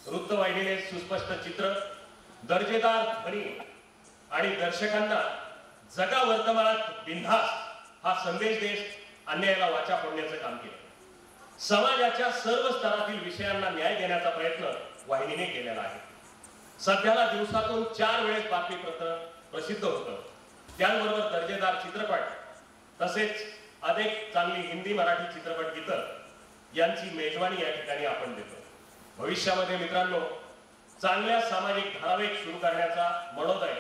वृत्तवाहिनीने सुस्पष्ट चित्र, दर्जेदार ध्वनी आणि दर्शकांना जगा वर्तमानात बिनधास्त हा संदेश देश अन्यायाला वाचा फोडण्याचं काम केलं. समाजाच्या सर्व स्तरातील विषयांना न्याय देण्याचा प्रयत्न वाहिनीने केलेला आहे. सध्याला दिवसातून 4 वेळेस बातमीपत्र प्रसिद्ध होतं. त्याचबरोबर दर्जेदार चित्रपट तसेच अनेक चांगली हिंदी मराठी चित्रपट गीतं यांची मेजवानी या ठिकाणी आपण देतो. भविष्यामध्ये मित्रांनो, चांगल्या सामाजिक धारावाहिक सुरू करण्याचा मनोदय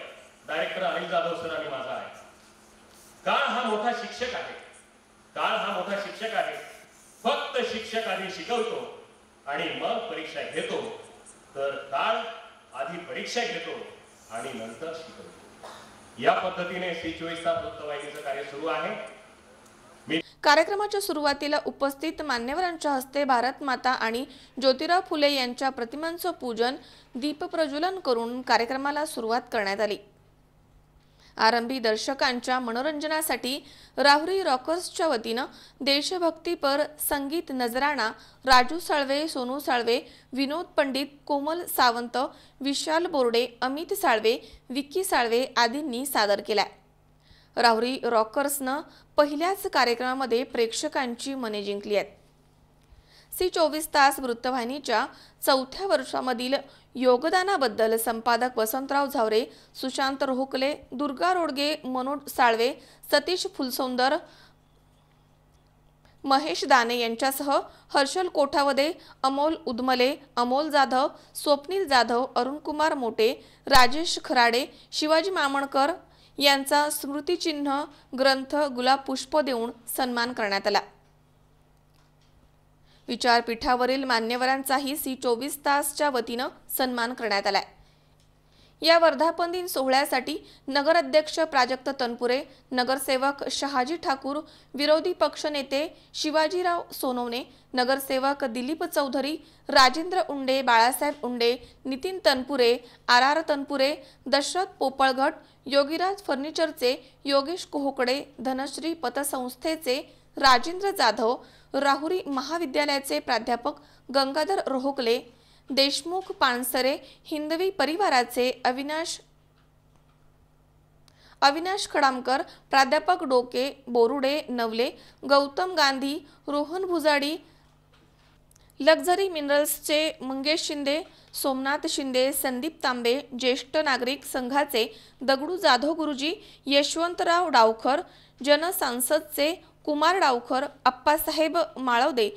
डायरेक्टर अनिल जाधव सर आणि माझा आहे. काळ हा मोठा शिक्षक आहे. काळ हा मोठा शिक्षक आहे. फक्त शिक्षक आधी शिकवतो आणि मग परीक्षा घेतो, तर काळ आधी परीक्षा घेतो आणि नंतर शिकवतो. या पद्धतीने C24 तास वृत्तवाहिनीचं कार्य सुरू आहे. कार्यक्रमाच्या सुरुवातीला उपस्थित मान्यवरांच्या हस्ते भारत माता आणि ज्योतिराव फुले यांच्या प्रतिमांचं पूजन, दीप प्रज्वलन करून कार्यक्रमाला सुरुवात करण्यात आली. आरंभी दर्शकांच्या मनोरंजनासाठी राहुरी रॉकर्सच्या वतीनं देशभक्तीपर संगीत नजराणा राजू साळवे, सोनू साळवे, विनोद पंडित, कोमल सावंत, विशाल बोर्डे, अमित साळवे, विक्की साळवे आदींनी सादर केला. राहुरी रॉकर्सनं पहिल्याच कार्यक्रमामध्ये प्रेक्षकांची मने जिंकली आहेत. C24 तास वृत्तवाहिनीच्या 4थ्या वर्षामधील योगदानाबद्दल संपादक वसंतराव झावरे, सुशांत रोहकले, दुर्गा रोडगे, मनोज साळवे, सतीश फुलसौंदर, महेश दाने यांच्यासह हर्षल कोठावदे, अमोल उदमले, अमोल जाधव, स्वप्नील जाधव, अरुणकुमार मोटे, राजेश खराडे, शिवाजी मामणकर यांचा स्मृतिचिन्ह ग्रंथ गुलाब पुष्प देऊन सन्मान करण्यात आला. विचारपीठावरील मान्यवरांचाही C24 तासच्या वतीनं सन्मान करण्यात आलाय. या वर्धापन दिन सोहळ्यासाठी नगराध्यक्ष प्राजक्त तनपुरे, नगरसेवक शहाजी ठाकूर, विरोधी पक्षनेते शिवाजीराव सोनवणे, नगरसेवक दिलीप चौधरी, राजेंद्र उंडे, बाळासाहेब उंडे, नितीन तनपुरे, RR तनपुरे, दशरथ पोपळघट, योगीराज फर्निचरचे योगेश कोहकडे, धनश्री पतसंस्थेचे राजेंद्र जाधव, राहुरी महाविद्यालयाचे प्राध्यापक गंगाधर रोहकले, देशमुख पानसरे, हिंदवी परिवाराचे अविनाश खडामकर, प्राध्यापक डोके, बोरुडे, नवले, गौतम गांधी, रोहन भुजाडी, लक्झरी मिनरल्सचे मंगेश शिंदे, सोमनाथ शिंदे, संदीप तांबे, ज्येष्ठ नागरिक संघाचे दगडू जाधव गुरुजी, यशवंतराव डावखर, जनसांसदचे कुमार डावखर, अप्पासाहेब माळवदे,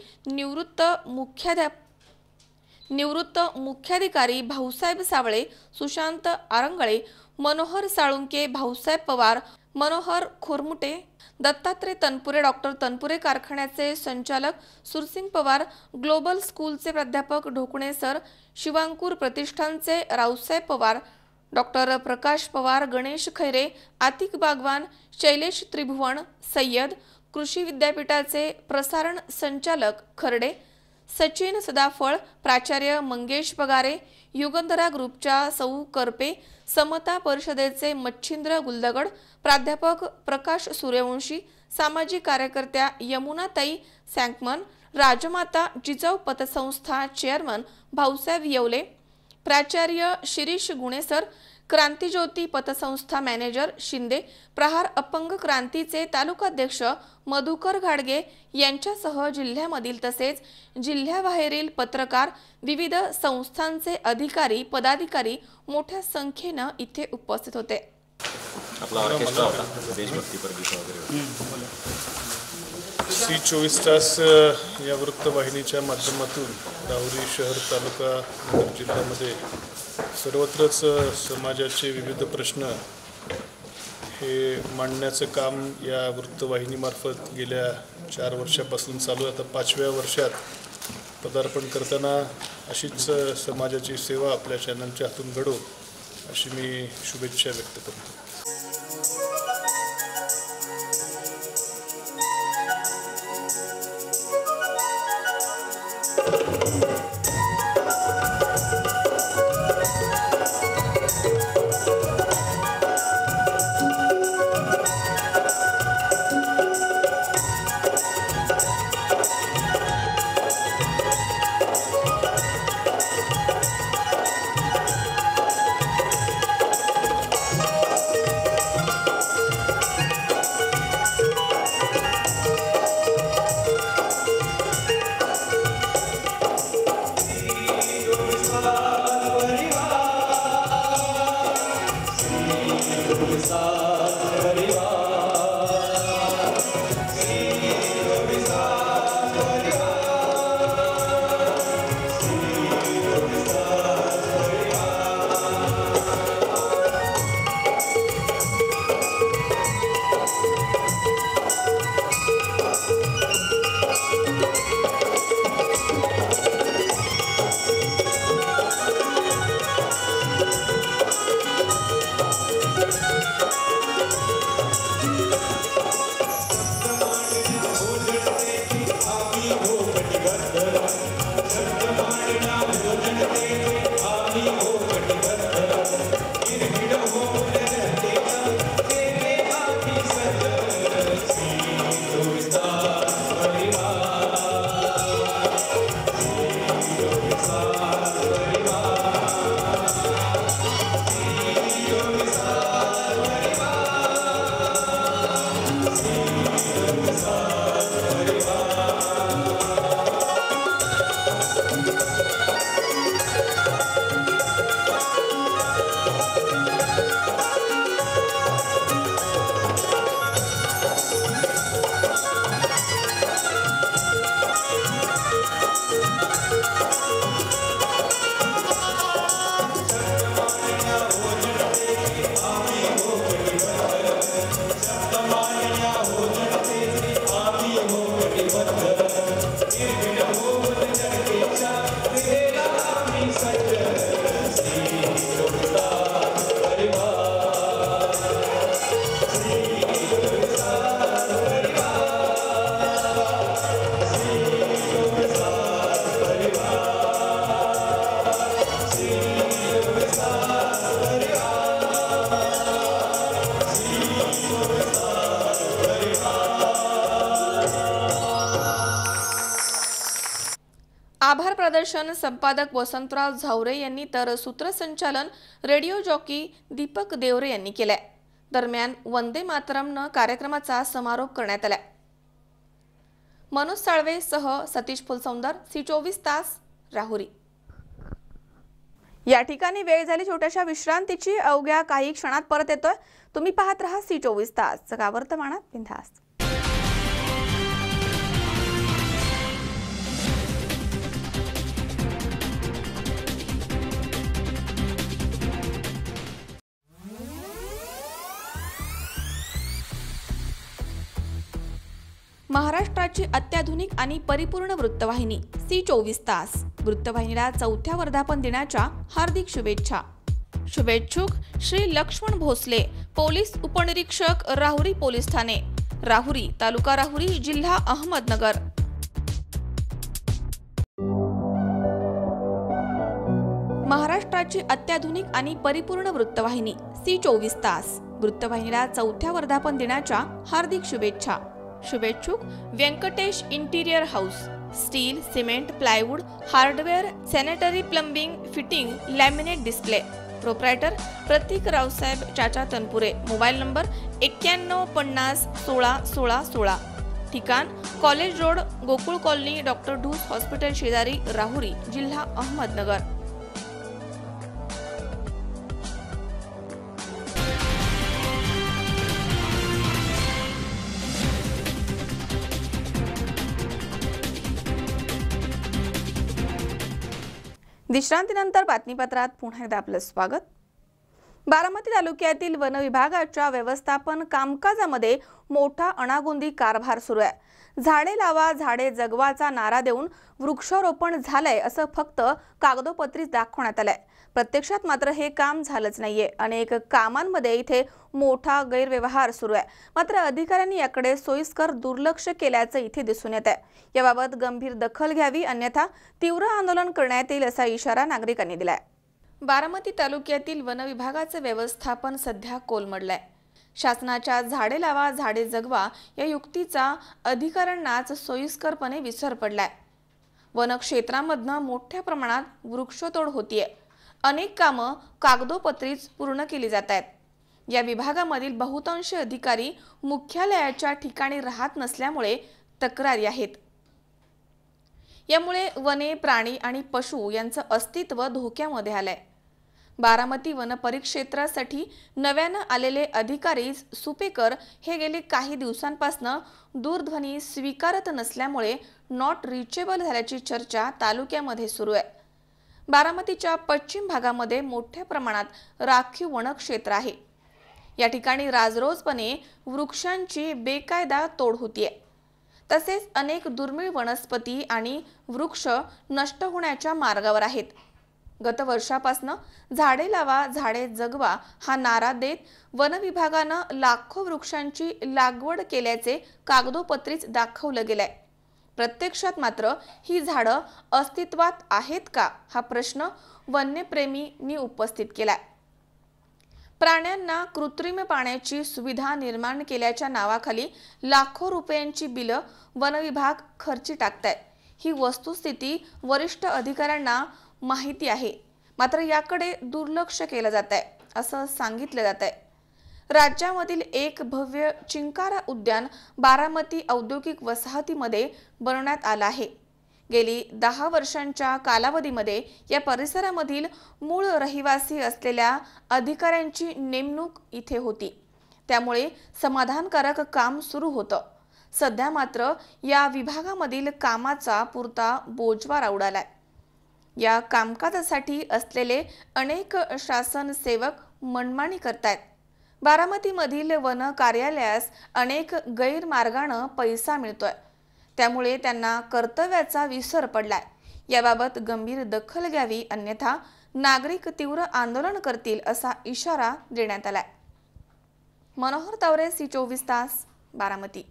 निवृत्त मुख्याधिकारी भाऊसाहेब सावळे, सुशांत आरंगळे, मनोहर साळुंके, भाऊसाहेब पवार, मनोहर खोरमुटे, दत्तात्रय तनपुरे, डॉक्टर तनपुरे कारखान्याचे संचालक सुरसिंग पवार, ग्लोबल स्कूलचे प्राध्यापक ढोकणे सर, शिवांकुर प्रतिष्ठानचे रावसाहेब पवार, डॉक्टर प्रकाश पवार, गणेश खैरे, आतिक बागवान, शैलेश त्रिभुवन, सय्यद, कृषी विद्यापीठाचे प्रसारण संचालक खर्डे, सचिन सदाफळ, प्राचार्य मंगेश पगारे, युगंधरा ग्रुपच्या सौ करपे, समता परिषदेचे मच्छिंद्र गुलदगड, प्राध्यापक प्रकाश सूर्यवंशी, सामाजिक कार्यकर्त्या यमुनाताई सँकमन, राजमाता जिजाऊ पतसंस्था चेअरमन भाऊसाहेब येवले, प्राचार्य शिरीष गुणेसर, क्रांतिज्योती पतसंस्था मॅनेजर शिंदे, प्रहार अपंग क्रांतीचे तालुकाध्यक्ष मधुकर घाडगे यांच्यासह जिल्ह्यामधील तसेच जिल्ह्याबाहेरील पत्रकार, विविध संस्थांचे अधिकारी, पदाधिकारी मोठ्या संख्येने इथे उपस्थित होते. आपला ऑर्केस्ट्रा होता, देशभक्तीपर गीतं वगैरे. सी 24 तास या वृत्तवाहिनीच्या माध्यमातून राहुरी शहर, तालुका, नगर जिल्ह्यामध्ये सर्वत्रच समाजाचे विविध प्रश्न हे मांडण्याचं काम या वृत्तवाहिनीमार्फत गेल्या 4 वर्षापासून चालू आहे. आता 5व्या वर्षात पदार्पण करताना अशीच समाजाची सेवा आपल्या चॅनलच्या हातून घडो अशी मी शुभेच्छा व्यक्त करतो. आभार प्रदर्शन संपादक वसंतराव झावरे यांनी तर सूत्रसंचालन रेडिओ जॉकी दीपक देवरे यांनी केले. दरम्यान वंदे मातरम कार्यक्रमाचा समारोप करण्यात आला. मनोज साळवे सह सतीश फुलसौंदर, सी 24 तास, राहुरी. या ठिकाणी वेळ झाली छोट्याशा विश्रांतीची. अवघ्या काही क्षणात परत येतोय. तुम्ही पाहत रहा सी 24 तास, जगा वर्तमानात बिनधास्त. महाराष्ट्राची अत्याधुनिक आणि परिपूर्ण वृत्तवाहिनी सी 24 तास. वृत्तवाहिनीला 4थ्या वर्धापन दिनाच्या हार्दिक शुभेच्छा. शुभेच्छुक श्री लक्ष्मण भोसले, पोलीस उपनिरीक्षक, राहुरी पोलीस ठाणे, राहुरी, तालुका राहुरी, जिल्हा अहमदनगर. महाराष्ट्राची अत्याधुनिक आणि परिपूर्ण वृत्तवाहिनी सी 24 तास. वृत्तवाहिनीला 4थ्या वर्धापन दिनाच्या हार्दिक शुभेच्छा. शुभेच्छुक Venkatesh interior house, steel, cement, plywood, hardware, sanitary, plumbing, fitting, laminate display, proprietor Prateek Raosaheb Chacha Tanpure, mobile number 9150 16 16 16, ठिकाण college road, Gokul colony, doctor Dhoos hospital शेजारी, राहुरी, जिल्हा अहमदनगर। विश्रांतीनंतर बातमीपत्रात पुन्हा एकदा आपलं स्वागत। बारामती तालुक्यातील वन विभागाच्या व्यवस्थापन कामकाजामध्ये मोठा अनागोंदी कारभार सुरू आहे। झाडे लावा झाडे जगवाचा नारा देऊन वृक्षारोपण झालंय असं फक्त कागदोपत्रीच दाखवण्यात आलंय। प्रत्यक्षात मात्र हे काम झालंच नाहीये। अनेक कामांमध्ये इथे मोठा गैरव्यवहार सुरू आहे, मात्र अधिकाऱ्यांनी याकडे सोयीस्कर दुर्लक्ष केल्याचं इथे दिसून येत आहे। याबाबत गंभीर दखल घ्यावी, अन्यथा तीव्र आंदोलन करण्यात येईल असा इशारा नागरिकांनी दिलाय। बारामती तालुक्यातील वन विभागाचे व्यवस्थापन सध्या कोलमडलंय। शासनाच्या झाडे लावा झाडे जगवा या युक्तीचा अधिकाऱ्यांनाच सोयीस्करपणे विसर पडलाय। वन क्षेत्रामधनं मोठ्या प्रमाणात वृक्षतोड होतीये। अनेक कामं कागदोपत्रीच पूर्ण केली जात आहेत। या विभागामधील बहुतांश अधिकारी मुख्यालयाच्या ठिकाणी राहत नसल्यामुळे तक्रारी आहेत। यामुळे वने, प्राणी आणि पशु यांचं अस्तित्व धोक्यामध्ये आलंय। बारामती वन परिक्षेत्रासाठी नव्यानं आलेले अधिकारी सुपेकर हे गेले काही दिवसांपासून दूरध्वनी स्वीकारत नसल्यामुळे नॉट रिचेबल झाल्याची चर्चा तालुक्यामध्ये सुरू आहे। बारामतीच्या पश्चिम भागामध्ये मोठ्या प्रमाणात राखीव वनक्षेत्र आहे। या ठिकाणी राजरोजपणे वृक्षांची बेकायदा तोड होतीये। तसेच अनेक दुर्मिळ वनस्पती आणि वृक्ष नष्ट होण्याच्या मार्गावर आहेत। गत वर्षापासून झाडे लावा झाडे जगवा हा नारा देत वन विभागानं लाखो वृक्षांची लागवड केल्याचे कागदोपत्रीच दाखवलं गेलंय। प्रत्यक्षात मात्र ही झाडं अस्तित्वात आहेत का हा प्रश्न वन्यप्रेमींनी उपस्थित केलाय। प्राण्यांना कृत्रिम पाण्याची सुविधा निर्माण केल्याच्या नावाखाली लाखो रुपयांची बिलं वन विभाग खर्ची टाकताय। ही वस्तुस्थिती वरिष्ठ अधिकाऱ्यांना माहिती आहे, मात्र याकडे दुर्लक्ष केलं जात आहे असं सांगितलं जात आहे। राज्यामधील एक भव्य चिंकारा उद्यान बारामती औद्योगिक वसाहतीमध्ये बनवण्यात आलं आहे। गेली 10 वर्षांच्या कालावधीमध्ये या परिसरामधील मूळ रहिवासी असलेल्या अधिकाऱ्यांची नेमणूक इथे होती, त्यामुळे समाधानकारक काम सुरू होतं। सध्या मात्र या विभागामधील कामाचा पुरता बोजवारा उडालाय। या कामकाजासाठी असलेले अनेक शासन सेवक मनमानी करतायत। बारामतीमधील वन कार्यालयास अनेक गैरमार्गाने पैसा मिळतोय, त्यामुळे त्यांना कर्तव्याचा विसर पडलाय। याबाबत गंभीर दखल घ्यावी, अन्यथा नागरिक तीव्र आंदोलन करतील असा इशारा देण्यात आलाय। मनोहर तावरे, C24 तास, बारामती।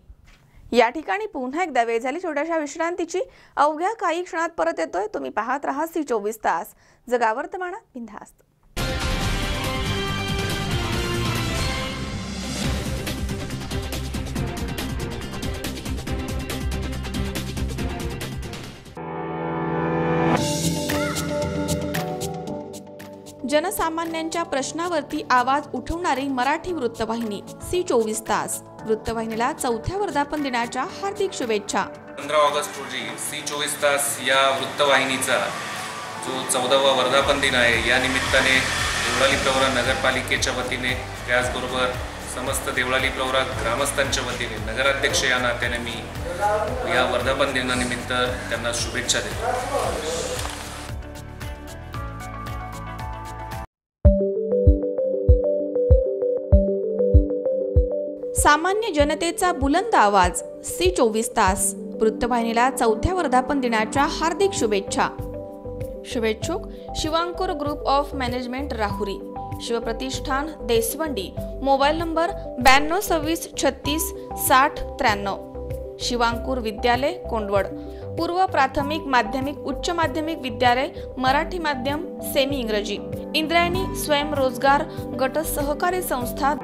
या ठिकाणी पुन्हा एकदा वेळ झाली छोट्याशा विश्रांतीची। अवघ्या काही क्षणात परत येतोय। तुम्ही पाहत राहा C24 तास, जगा वर्तमानात बिनधास्त। जनसामान्यांच्या प्रश्नावरती आवाज उठवणारी मराठी वृत्तवाहिनी C24 तास। वृत्तवाहिनीला 4थ्या वर्धापन दिनाच्या हार्दिक शुभेच्छा। 15 ऑगस्ट रोजी C24 तास या वृत्तवाहिनीचा जो 14वा वर्धापन दिन आहे, या निमित्ताने देवळाली प्रवरा नगरपालिकेच्या वतीने, त्याचबरोबर समस्त देवळाली प्रवरा ग्रामस्थांच्या वतीने, नगराध्यक्ष या नात्याने मी या वर्धापन दिनानिमित्त त्यांना शुभेच्छा देतो। सामान्य जनतेचा बुलंद आवाज C24 तास। वृत्तवाहिनीला 4थ्या वर्धापन दिनाच्या हार्दिक शुभेच्छा। शुभेच्छुक Shivankur group of management Rahuri, Shivpratishthan Deswandi, mobile number 9226 36 60 93, Shivankur विद्यालय कोंडवड, पूर्व प्राथमिक माध्यमिक उच्च माध्यमिक विद्यालय मराठी माध्यम सेमी इंग्रजी, इंद्रायणी स्वयंरोजगार गट सहकारी संस्था।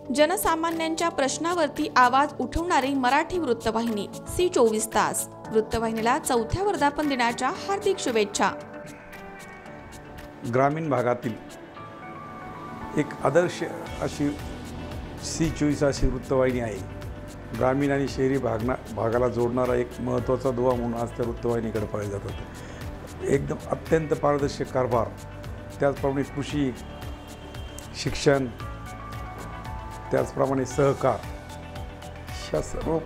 जनसामान्यांच्या प्रश्नावरती आवाज उठवणारी मराठी वृत्तवाहिनी C24 तास। वृत्तवाहिनीला 4थ्या वर्धापन दिनाच्या हार्दिक शुभेच्छा. ग्रामीण भागातील एक आदर्श अशी C24 अशी वृत्तवाहिनी आहे. ग्रामीण आणि शहरी भागाला जोडणारा एक महत्त्वाचा दुवा म्हणून आज त्या वृत्तवाहिनीकडे पाहिले जातात. एकदम अत्यंत पारदर्शी कारभार, त्याचप्रमाणे कृषी, शिक्षण, त्याचप्रमाणे सहकार, अशा सर्व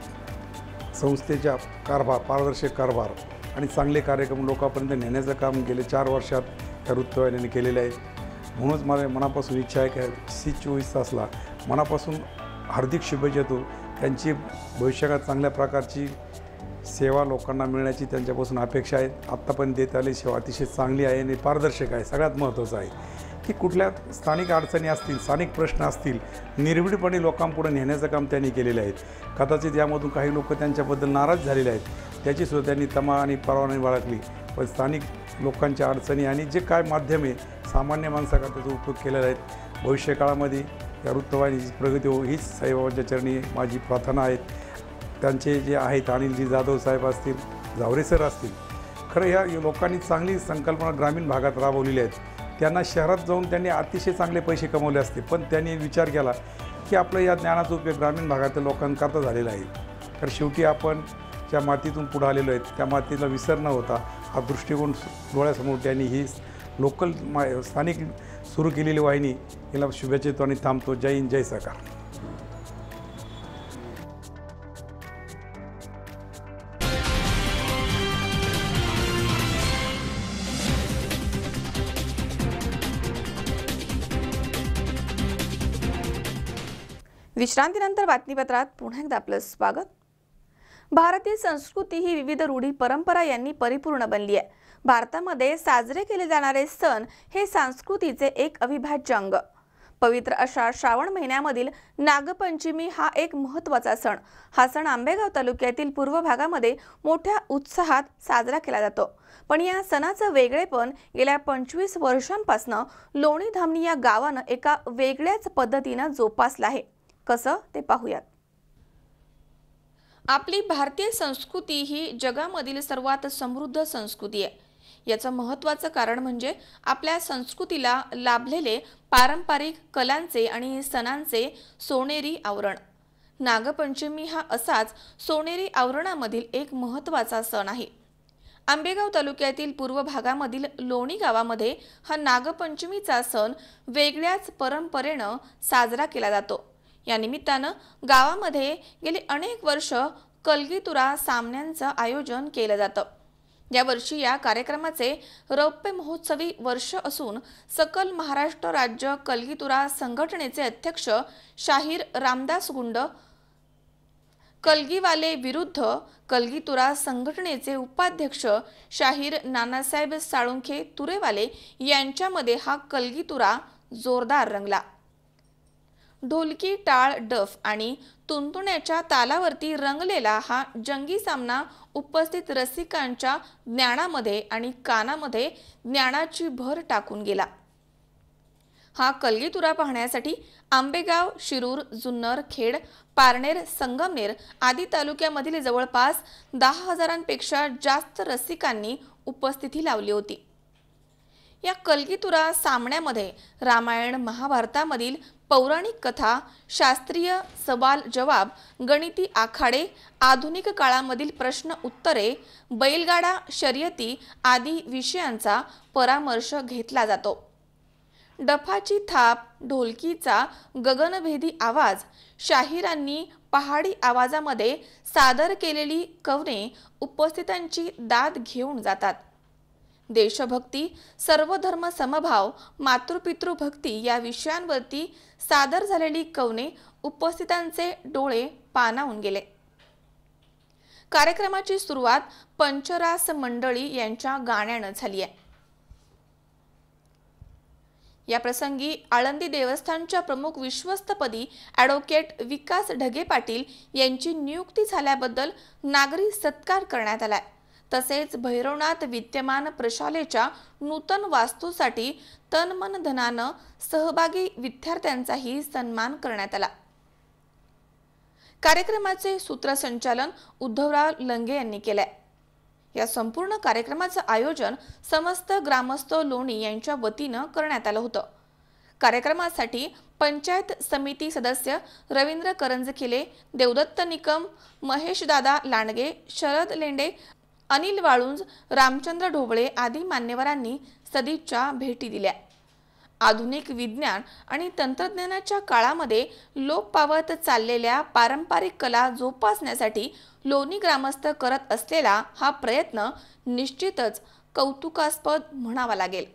संस्थेच्या पारदर्शक कारभार आणि चांगले कार्यक्रम लोकांपर्यंत नेण्याचं काम गेले 4 वर्षात त्या वृत्तवाहिनीने केलेलं आहे. म्हणूनच मला मनापासून इच्छा आहे की C24 तासला मनापासून हार्दिक शुभेच्छा देतो. त्यांची भविष्यकाळात चांगल्या प्रकारची सेवा लोकांना मिळण्याची त्यांच्यापासून अपेक्षा आहे. आत्तापर्यंत देत आलेली सेवा अतिशय चांगली आहे आणि पारदर्शक आहे. सगळ्यात महत्त्वाचं आहे की कुठल्या स्थानिक अडचणी असतील, स्थानिक प्रश्न असतील, निर्भीडपणे लोकांपुढे नेण्याचं काम त्यांनी केलेलं आहे. कदाचित यामधून काही लोक त्यांच्याबद्दल नाराज झालेले आहेत, त्याचीसुद्धा त्यांनी तमा आणि परवानगी बाळगली. पण स्थानिक लोकांच्या अडचणी आणि जे काय माध्यम आहे सामान्य माणसाकरता त्याचा उपयोग केलेला आहे. भविष्यकाळामध्ये या वृत्तवाहिनीची प्रगती हो हीच साईबाबांच्या चरणी माझी प्रार्थना आहे. त्यांचे जे आहेत अनिलजी जाधव साहेब असतील, जावरे सर असतील, खरं ह्या लोकांनी चांगली संकल्पना ग्रामीण भागात राबवलेली आहेत. त्यांना शहरात जाऊन त्यांनी अतिशय चांगले पैसे कमवले असते, पण त्यांनी विचार केला की आपलं या ज्ञानाचा उपयोग ग्रामीण भागातील लोकांकरता झालेला आहे. तर शेवटी आपण ज्या मातीतून पुढे आलेलो आहेत त्या मातीला विसर न होता हा दृष्टिकोन डोळ्यासमोर त्यांनी ही लोकल स्थानिक सुरू केलेली वाहिनी याला शुभेच्छा देतो आणि थांबतो. जय हिंद, जय सरकार. विश्रांतीनंतर बातमीपत्रात पुन्हा एकदा आपलं स्वागत. भारतीय संस्कृती ही विविध रूढी परंपरा यांनी परिपूर्ण बनली आहे. भारतामध्ये साजरे केले जाणारे सण हे संस्कृतीचे एक अविभाज्य अंग. पवित्र अशा श्रावण महिन्यामधील नागपंचमी हा एक महत्त्वाचा सण. हा सण आंबेगाव तालुक्यातील पूर्व भागामध्ये मोठ्या उत्साहात साजरा केला जातो. पण या सणाचं वेगळेपण गेल्या 25 वर्षांपासून लोणी धामणी या गावानं एका वेगळ्याच पद्धतीनं जोपासलं आहे. कसं ते पाहूयात. आपली भारतीय संस्कृती ही जगामधील सर्वात समृद्ध संस्कृती आहे. याचं महत्त्वाचं कारण म्हणजे आपल्या संस्कृतीला लाभलेले पारंपरिक कलांचे आणि सणांचे सोनेरी आवरण. नागपंचमी हा असाच सोनेरी आवरणामधील एक महत्त्वाचा सण आहे. आंबेगाव तालुक्यातील पूर्व भागामधील लोणी गावामध्ये हा नागपंचमीचा सण वेगळ्याच परंपरेनं साजरा केला जातो. या निमित्तानं गावामध्ये गेली अनेक वर्ष कलगीतुरा सामन्यांचं आयोजन केलं जातं. यावर्षी या कार्यक्रमाचे रौप्य महोत्सवी वर्ष असून सकल महाराष्ट्र राज्य कलगीतुरा संघटनेचे अध्यक्ष शाहीर रामदास गुंड, कलगीवाले विरुद्ध कलगीतुरा संघटनेचे उपाध्यक्ष शाहीर नानासाहेब साळुंखे तुरेवाले यांच्यामध्ये हा कलगीतुरा जोरदार रंगला. ढोलकी, टाळ, डफ आणि तुंतुण्याच्या तालावरती रंगलेला हा जंगी सामना उपस्थित रसिकांच्या ज्ञानामध्ये आणि कानामध्ये ज्ञानाची भर टाकून गेला. हा कलगीतुरा पाहण्यासाठी आंबेगाव, शिरूर, जुन्नर, खेड, पारनेर, संगमनेर आदी तालुक्यामधील जवळपास 10,000पेक्षा जास्त रसिकांनी उपस्थिती लावली होती. या कलगीतुरा सामन्यामध्ये रामायण महाभारतामधील पौराणिक कथा, शास्त्रीय सवाल जवाब, गणिती आखाडे, आधुनिक काळामधील प्रश्न उत्तरे, बैलगाडा शर्यती आदी विषयांचा परामर्श घेतला जातो. डफाची थाप, ढोलकीचा गगनभेदी आवाज, शाहिरांनी पहाडी आवाजामध्ये सादर केलेली कवने उपस्थितांची दाद घेऊन जातात. देशभक्ती, सर्वधर्म समभाव, मातृपितृभक्ती या विषयांवरती सादर झालेली कवने उपस्थितांचे डोळे पाणावून गेले. कार्यक्रमाची सुरुवात पंचरास मंडळी यांच्या गाण्यानं झाली आहे. या प्रसंगी आळंदी देवस्थानच्या प्रमुख विश्वस्तपदी ॲडव्होकेट विकास ढगे पाटील यांची नियुक्ती झाल्याबद्दल नागरी सत्कार करण्यात आलाय. तसेच भैरवनाथ विद्यमान प्रशालेच्या नूतन वास्तूसाठी तनमन धनानं सहभागी विद्यार्थ्यांचाही सन्मान करण्यात आला. कार्यक्रमाचे सूत्रसंचालन उद्धवराव लंगे यांनी केले. या संपूर्ण कार्यक्रमाचं आयोजन समस्त ग्रामस्थ लोणी यांच्या वतीनं करण्यात आलं होतं। कार्यक्रमासाठी पंचायत समिती सदस्य रवींद्र करंजखिले, देवदत्त निकम, महेश दादा लांडगे, शरद लेंडे, अनिल वाळुंज, रामचंद्र ढोबळे आदी मान्यवरांनी सदिच्छा भेटी दिल्या। आधुनिक विज्ञान आणि तंत्रज्ञानाच्या काळामध्ये लोप पावत चाललेल्या पारंपरिक कला जोपासण्यासाठी लोणी ग्रामस्थ करत असलेला हा प्रयत्न निश्चितच कौतुकास्पद म्हणावा लागेल।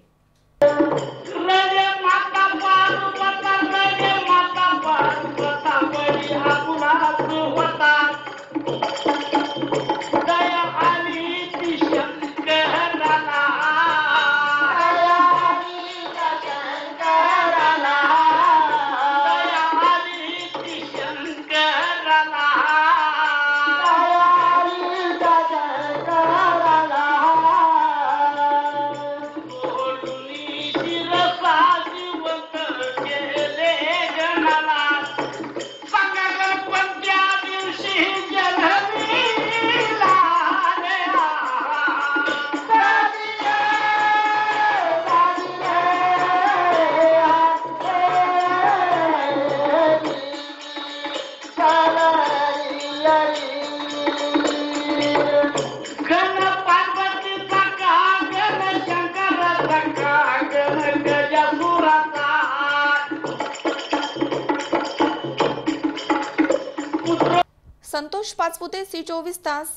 संतोष पाचपुते, C24 तास,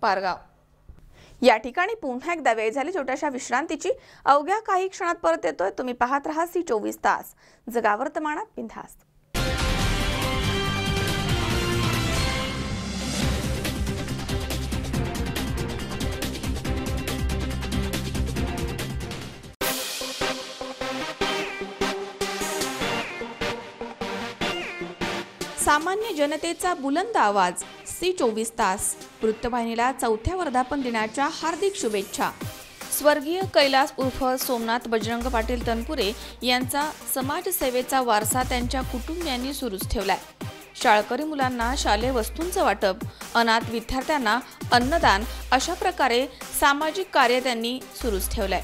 पारगाव। या ठिकाणी पुन्हा एकदा वेळ झाली छोट्याशा विश्रांतीची। अवघ्या काही क्षणात परत येतोय। तुम्ही पाहत रहा C24 तास, जगा वर्तमानात बिनधास्त। सामान्य जनतेचा बुलंद आवाज, C24 तास वृत्तवाहिनीला चौथ्या वर्धापन दिनाच्या हार्दिक शुभेच्छा। स्वर्गीय कैलास उर्फ सोमनाथ बजरंग पाटील तनपुरे यांचा समाजसेवेचा वारसा त्यांच्या कुटुंबियांनी सुरूच ठेवलाय। शाळकरी मुलांना शालेय वस्तूंचं वाटप, अनाथ विद्यार्थ्यांना अन्नदान अशा प्रकारे सामाजिक कार्य त्यांनी सुरूच ठेवलंय।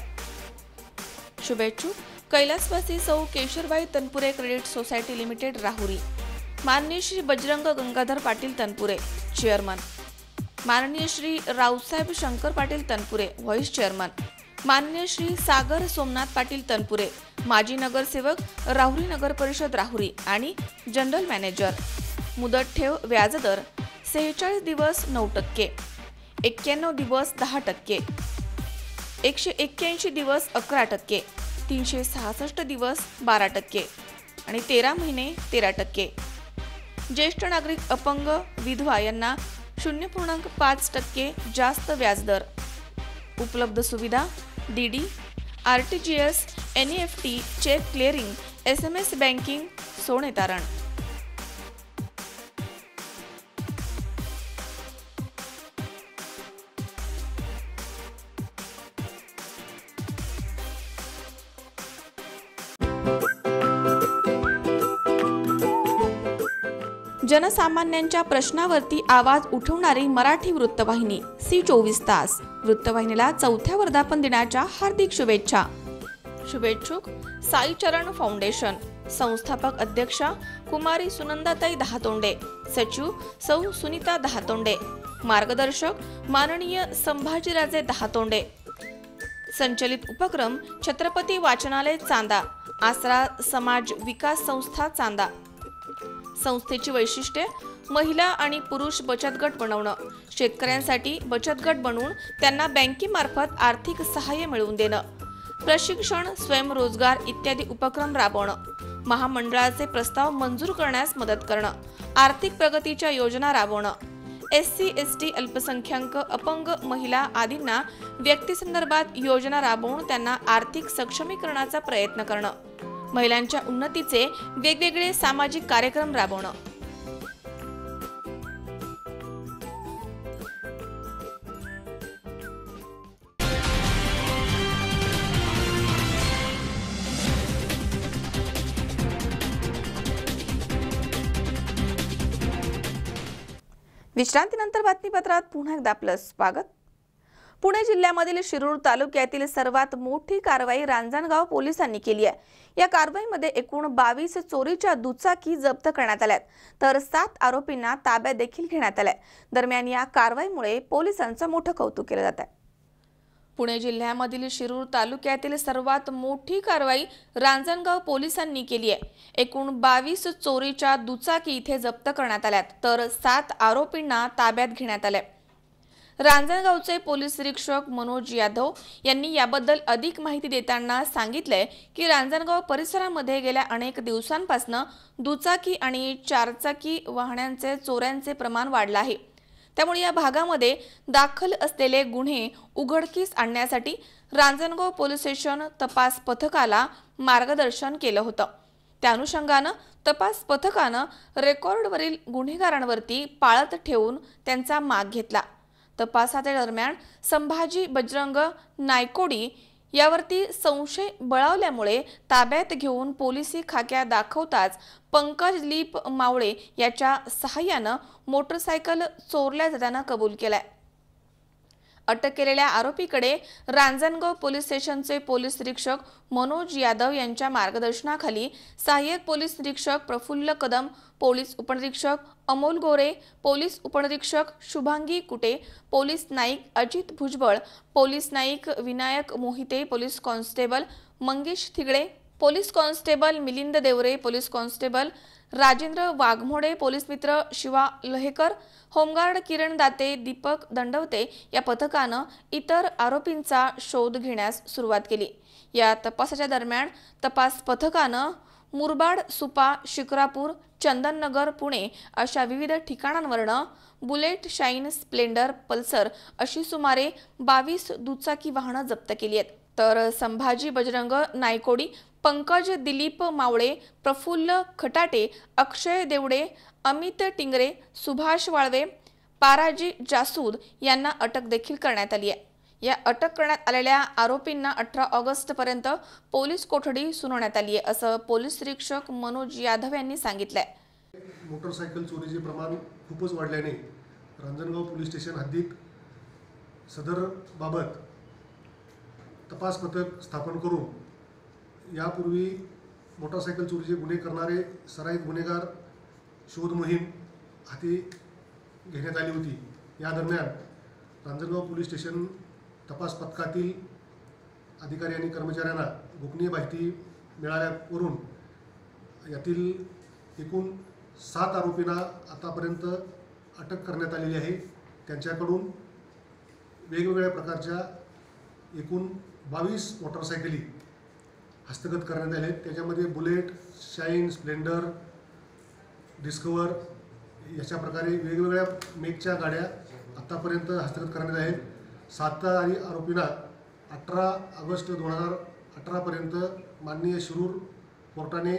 शुभेच्छुक कैलासवासी सौ Kesharbai Tanpure credit society limited, Rahuri. माननीय श्री बजरंग गंगाधर पाटील तनपुरे, चेअरमन। माननीय श्री रावसाहेब शंकर पाटील तनपुरे, व्हाईस चेअरमन। माननीय श्री सागर सोमनाथ पाटील तनपुरे, माजी नगरसेवक, राहुरी नगर परिषद राहुरी आणि जनरल मॅनेजर। मुदत ठेव व्याजदर 46 दिवस 9%, 91 दिवस 10%, 181 दिवस 11%, 366 दिवस 12% आणि 13 महिने 13%। ज्येष्ठ नागरिक, अपंग, विधवा यांना 0.5% जास्त व्याजदर। उपलब्ध सुविधा DD, RTGS, NEFT, check clearing, SMS banking, सोने तारण। जनसामान्यांच्या प्रश्नावरती आवाज उठवणारी मराठी वृत्तवाहिनी C24 तास वृत्तवाहिनीला चौथ्या वर्धापन दिनाच्या हार्दिक शुभेच्छा। शुभेच्छुक साई चरण फाउंडेशन, संस्थापक अध्यक्षा कुमारी सुनंदाताई दहातोंडे, सचिव सौ सुनीता दहातोंडे, मार्गदर्शक माननीय संभाजीराजे दहातोंडे। संचलित उपक्रम छत्रपती वाचनालय चांदा, आसरा समाज विकास संस्था चांदा। संस्थेची वैशिष्ट्ये महिला आणि पुरुष बचत गट बनवणं, शेतकऱ्यांसाठी बचत गट बनवून त्यांना बँकेमार्फत आर्थिक सहाय्य मिळवून देणं, प्रशिक्षण, स्वयंरोजगार इत्यादी उपक्रम राबवणं, महामंडळाचे प्रस्ताव मंजूर करण्यास मदत करणं, आर्थिक प्रगतीच्या योजना राबवणं, SC ST अल्पसंख्याक, अपंग महिला आदींना व्यक्तीसंदर्भात योजना राबवून त्यांना आर्थिक सक्षमीकरणाचा प्रयत्न करणं, महिलांच्या उन्नतीचे वेगवेगळे सामाजिक कार्यक्रम राबवणं। विश्रांतीनंतर बातमीपत्रात पुन्हा एकदा आपलं स्वागत। पुणे जिल्ह्यामधील शिरूर तालुक्यातील सर्वात मोठी कारवाई रांजणगाव पोलिसांनी केली आहे। या कारवाईमध्ये एकूण 22 चोरीच्या दुचाकी जप्त करण्यात आल्यात, तर 7 आरोपींना ताब्यात देखील घेण्यात आलंय। दरम्यान या कारवाईमुळे पोलिसांचं मोठं कौतुक केलं जात आहे। पुणे जिल्ह्यामधील शिरूर तालुक्यातील सर्वात मोठी कारवाई रांजणगाव पोलिसांनी केली आहे। एकूण 22 चोरीच्या दुचाकी इथे जप्त करण्यात आल्यात, तर 7 आरोपींना ताब्यात घेण्यात आलंय। रांजणगावचे पोलीस निरीक्षक मनोज यादव यांनी याबद्दल अधिक माहिती देताना सांगितले की रांजणगाव परिसरामध्ये गेल्या अनेक दिवसांपासून दुचाकी आणि चारचाकी वाहनांचे चोऱ्यांचे प्रमाण वाढले आहे। त्यामुळे या भागामध्ये दाखल असलेले गुन्हे उघडकीस आणण्यासाठी रांजणगाव पोलीस स्टेशन तपास पथकाला मार्गदर्शन केलं होतं। त्या अनुषंगानं तपास पथकानं रेकॉर्डवरील गुन्हेगारांवरती पाळत ठेवून त्यांचा माग घेतला। तपासाच्या दरम्यान संभाजी बजरंग नायकोडी यावरती संशय बळावल्यामुळे ताब्यात घेऊन पोलिसी खाक्या दाखवताच पंकज दिलीप मावळे याच्या सहाय्यानं मोटरसायकल चोरल्या जाताना कबूल केलाय। अटक केलेल्या आरोपीकडे रांजणगाव पोलीस स्टेशनचे पोलीस निरीक्षक मनोज यादव यांच्या मार्गदर्शनाखाली सहाय्यक पोलीस निरीक्षक प्रफुल्ल कदम, पोलीस उपनिरीक्षक अमोल गोरे, पोलीस उपनिरीक्षक Shubhangi Kute, police Naik Ajit Bhujbal, police Naik Vinayak Mohite, police constable Mangesh Thigde, police constable Milind Devre, police constable Rajendra Waghmode, police मित्र शिवा लहेकर, होमगार्ड किरण दाते, दीपक दंडवते या पथकानं इतर आरोपींचा शोध घेण्यास सुरुवात केली। या तपासाच्या दरम्यान तपास पथकानं मुरबाड, सुपा, शिक्रापूर, चंदननगर, पुणे अशा विविध ठिकाणांवरनं बुलेट, शाईन, स्प्लेंडर, पल्सर अशी सुमारे 22 दुचाकी वाहनं जप्त केली आहेत। तर संभाजी बजरंग नायकोडी, पंकज दिलीप मावळे, प्रफुल्ल खटाटे, अक्षय देवडे, अमित टिंगरे, सुभाष वाळवे, पाराजी जासूद यांना अटक देखील करण्यात आली आहे। या अटक करण्यात आलेल्या आरोपींना 18 ऑगस्ट पर्यंत पोलीस कोठडी सुनावण्यात आली आहे, असं पोलीस निरीक्षक मनोज यादव यांनी सांगितलंय। मोटरसायकल चोरीचे प्रमाण खूपच वाढल्याने रांजणगाव पोलीस स्टेशन हद्दीत सदर बाबत तपास पथक स्थापन करून यापूर्वी मोटरसायकल चोरीचे गुन्हे करणारे सराईत गुन्हेगार शोध मोहीम हाती घेण्यात आली होती। या दरम्यान रांजणगाव पोलीस स्टेशन तपास पथकातील अधिकारी आणि कर्मचाऱ्यांना गोपनीय माहिती मिळाल्यावरून यातील एकूण 7 आरोपींना आतापर्यंत अटक करण्यात आलेली आहे। त्यांच्याकडून वेगवेगळ्या प्रकारच्या एकूण 22 मोटरसायकली हस्तगत करण्यात आले। त्याच्यामध्ये बुलेट, शाईन, स्प्लेंडर, डिस्कवर याच्या प्रकारे वेगवेगळ्या मेकच्या गाड्या आतापर्यंत हस्तगत करण्यात आहेत। 7 आरोपींना 18 ऑगस्ट 2018 पर्यंत माननीय शिरूर कोर्टाने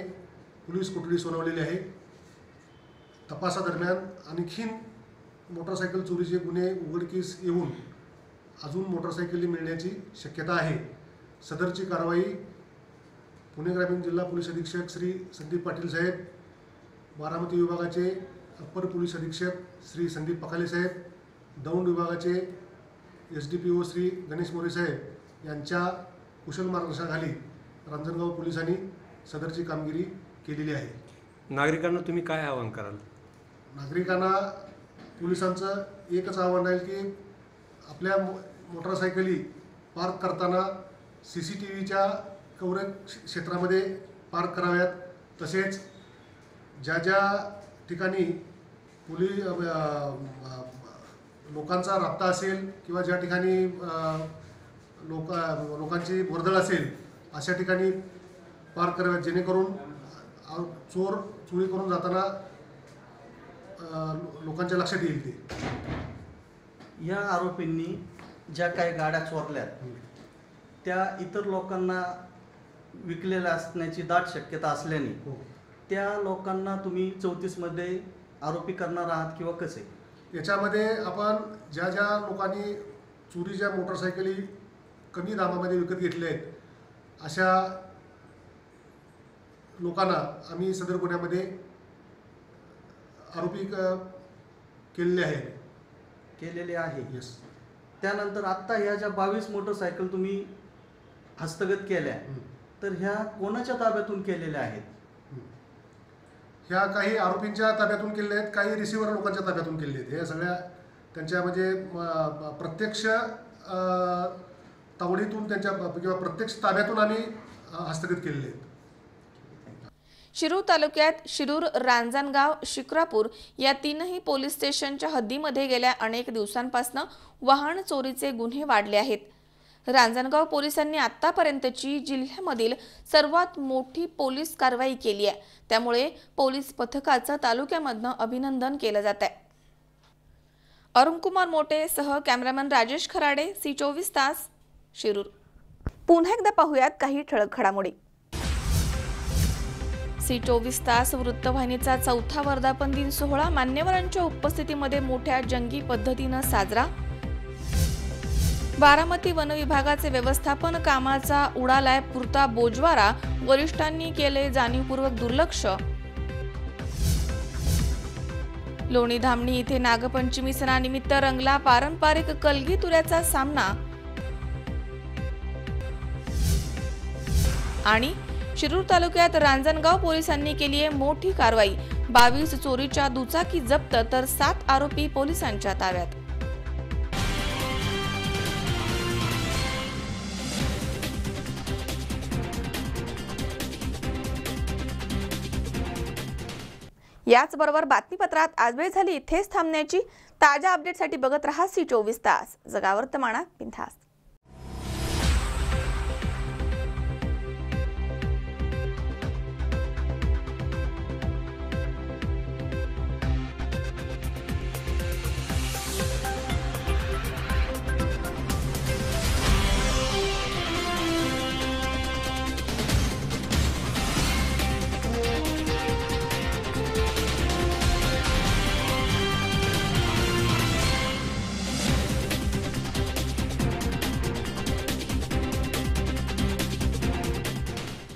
पोलीस कोठडी सुनावलेली आहे। तपासादरम्यान आणखीन मोटरसायकल चोरीचे गुन्हे उघडकीस येऊन अजून मोटरसायकली मिळण्याची शक्यता आहे। सदरची कारवाई पुणे ग्रामीण जिल्हा पोलीस अधीक्षक श्री संदीप पाटील साहेब, बारामती विभागाचे अप्पर पोलीस अधीक्षक श्री संदीप पखाले साहेब, दौंड विभागाचे SDPO श्री गणेश मोरे साहेब यांच्या कुशल मार्गदर्शनाखाली रांजणगाव पोलिसांनी सदरची कामगिरी केलेली आहे। नागरिकांना तुम्ही काय आवाहन कराल? नागरिकांना पोलिसांचं एकच आव्हान आहे की आपल्या मोटरसायकली पार्क करताना CCTVच्या कव्हरेज क्षेत्रामध्ये पार्क कराव्यात। तसेच ज्या ज्या ठिकाणी लोकांचा राबता असेल किंवा ज्या ठिकाणी लोकांची वर्दळ असेल अशा ठिकाणी पार्क कराव्यात, जेणेकरून चोर चोरी करून जाताना लोकांच्या लक्षात येईल। ते या आरोपींनी ज्या काही गाड्या चोरल्यात त्या इतर लोकांना विकलेल्या असण्याची दाट शक्यता असल्याने त्या लोकांना तुम्ही 34 मध्ये आरोपी करणार आहात किंवा कसे? याच्यामध्ये आपण ज्या ज्या लोकांनी चोरीच्या मोटरसायकली कमी दामामध्ये विकत घेतल्या आहेत अशा लोकांना आम्ही सदर गुन्ह्यामध्ये आरोपी केलेले आहे। यस। त्यानंतर आत्ता ह्या ज्या 22 मोटरसायकल तुम्ही हस्तगत केल्या, तर ह्या कोणाच्या ताब्यातून केलेल्या आहेत? ह्या काही आरोपींच्या ताब्यातून केलेल्या आहेत, काही रिसिव्हर लोकांच्या ताब्यातून केलेल्या आहेत. हे सगळ्या त्यांच्या म्हणजे प्रत्यक्ष तावडीतून त्यांच्या किंवा प्रत्यक्ष ताब्यातून आम्ही हस्तगत केलेले आहेत. शिरूर तालुक्यात शिरूर, रांजणगाव, शिक्रापूर या तीनही पोलीस स्टेशनच्या हद्दीमध्ये गेल्या अनेक दिवसांपासून वाहन चोरीचे गुन्हे वाढले आहेत. रांजणगाव पोलिसांनी आतापर्यंतची जिल्ह्यामधील सर्वात मोठी पोलीस कारवाई केली आहे. त्यामुळे पोलीस पथकाचं तालुक्यामधनं अभिनंदन केलं जात आहे. अरुणकुमार मोटे सह कॅमेरामॅन राजेश खराडे, C24 तास, शिरूर. पुन्हा एकदा पाहूयात काही ठळक घडामोडी. C24 तास वृत्तवाहिनीचा 4था वर्धापन दिन सोहळा मान्यवरांच्या उपस्थितीमध्ये मोठ्या जंगी पद्धतीनं साजरा. बारामती वन विभागाचे व्यवस्थापन कामाचा उडालाय पुरता बोजवारा, वरिष्ठांनी केले जाणीवपूर्वक दुर्लक्ष. लोणी धामणी इथे नागपंचमी सणानिमित्त रंगला पारंपरिक कलगी तुऱ्याचा सामना. आणि शिरूर तालुक्यात रांजणगाव पोलिसांनी केली आहे मोठी कारवाई. 22 चोरीच्या दुचाकी जप्त तर 7 आरोपी पोलिसांच्या ताब्यात. याचबरोबर बातमीपत्रात आज वेळ झाली इथेच थांबण्याची. ताज्या अपडेटसाठी बघत रहा C24 तास. जगावर्तमानात बिनधास्त.